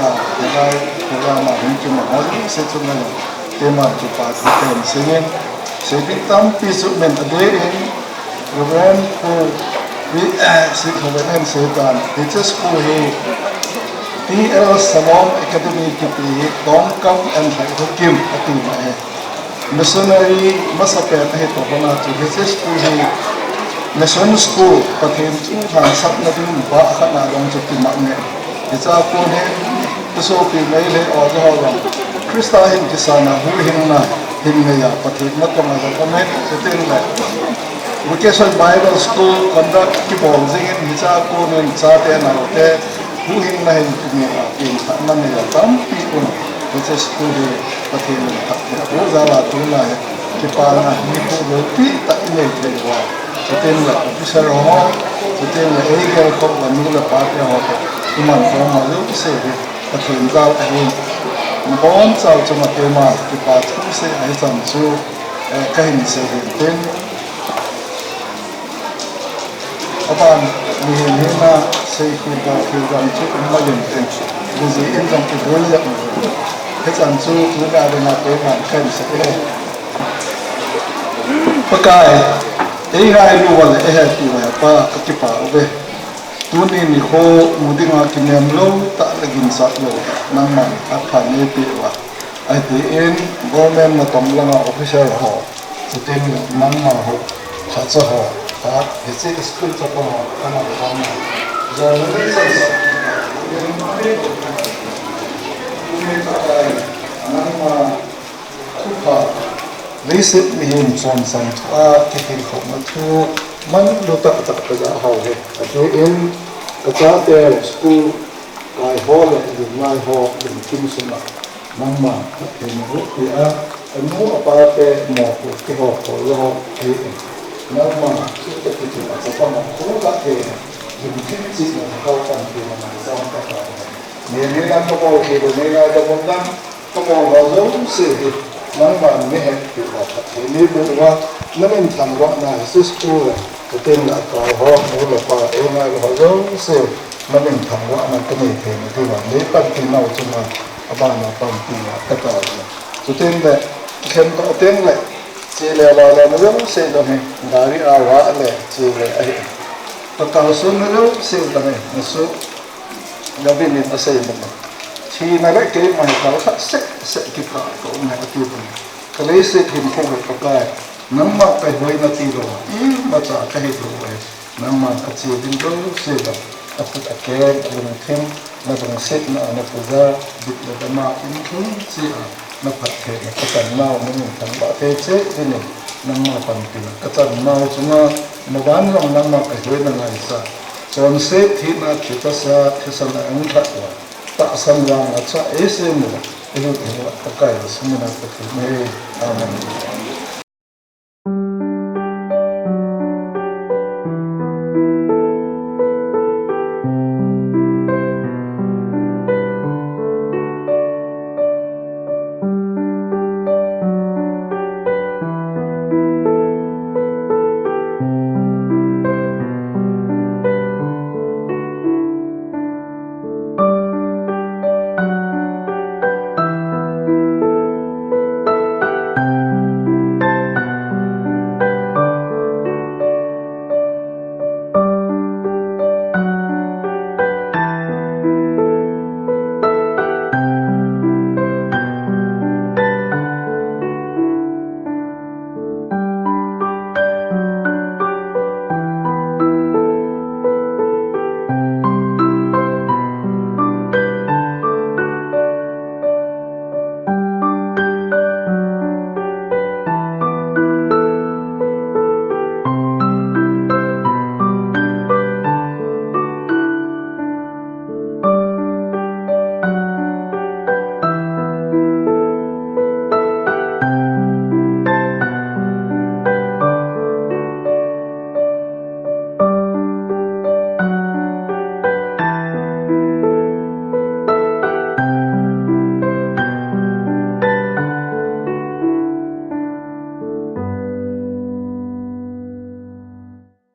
dai programa hin ki ma hol se chu na te ma ki pa ki ten se nen se bi tam pi su men ade in program ko we Sitlhou and Setan it is ko he TL Salom Academy ki pi Doungel and Kim ati na he missionary masape he to hona to it is ko he mission school pathin chu han sap na din ba kha na long chu ti ma ne isa ko ne so pi mai le o jo ho Krista hin ki sana hu hin na hin ne ya pathin na to ma ko ne so tin le Vocational Bible School conduct ki bol jing in isa ko ne cha te na te hu hin na hin ni a in sa na ne ya tam pi ko which is school he pathin na ro za la tu na ki pa na ni ko lo pi ta ne te wa Sitin la officer ho, sitin la eager ko wanu la party ho ko iman ko ma lu se he pathin zau a hin bon zau chuma ke ma ki pa thu se ai sam chu ka hin se he ten aban ni ni na se ku ba ku ram chu ma yin ten bu ji in jong ki bol ya he sam chu ku da na ke ma kan se he pakai ei hai lu wal e ha tu ha pa ki pa ove tu ni ho mudinga ki nem lo ta lagin sa lo nang man a pha ne pi wa ai te en government na tom langa official ho ten man ma ho cha cha ho ta he se school cha pa ana ba ma ja ne sa sa ni ta ai nang ma ku pa Visit me in son san tua kikin ko matu man luta tak kaza hau he atu in kaza te school kai hall in my hall in kimsuma mama ke mo ya anu apa te mo ko ki ho ko lo he mama ki te ki ta sa pa mo ko ka ke ni ki ti na hau kan ki na sa ta ka Maybe I'm the more able, maybe I don't want come on, I don't say it. None man may have to walk. He needed what Lamminthang what now is this school. The thing that I hope all the part, and I don't say Lamminthang what I'm going to do. They can't be now to my Abana pumping at all. So think that can go thing like Chile, I don't say to him, Gary, I want Chile. The council say to me, so Gavin in the same. He never gave my house set keep out on my people. Kalisi him for a guy. Namma by way not either. But I can't do it. Namma at the window, say that. I put a care on him, not on sitting on a puza, bit of the mark in him, see, not a care. But now, but they say, Namma pumping. But now to know, no one on Namma by way and I saw. So on said he not keep us out, his own one. Tak sanjang aja isi mu, ini pakai semua nak pakai. Amin.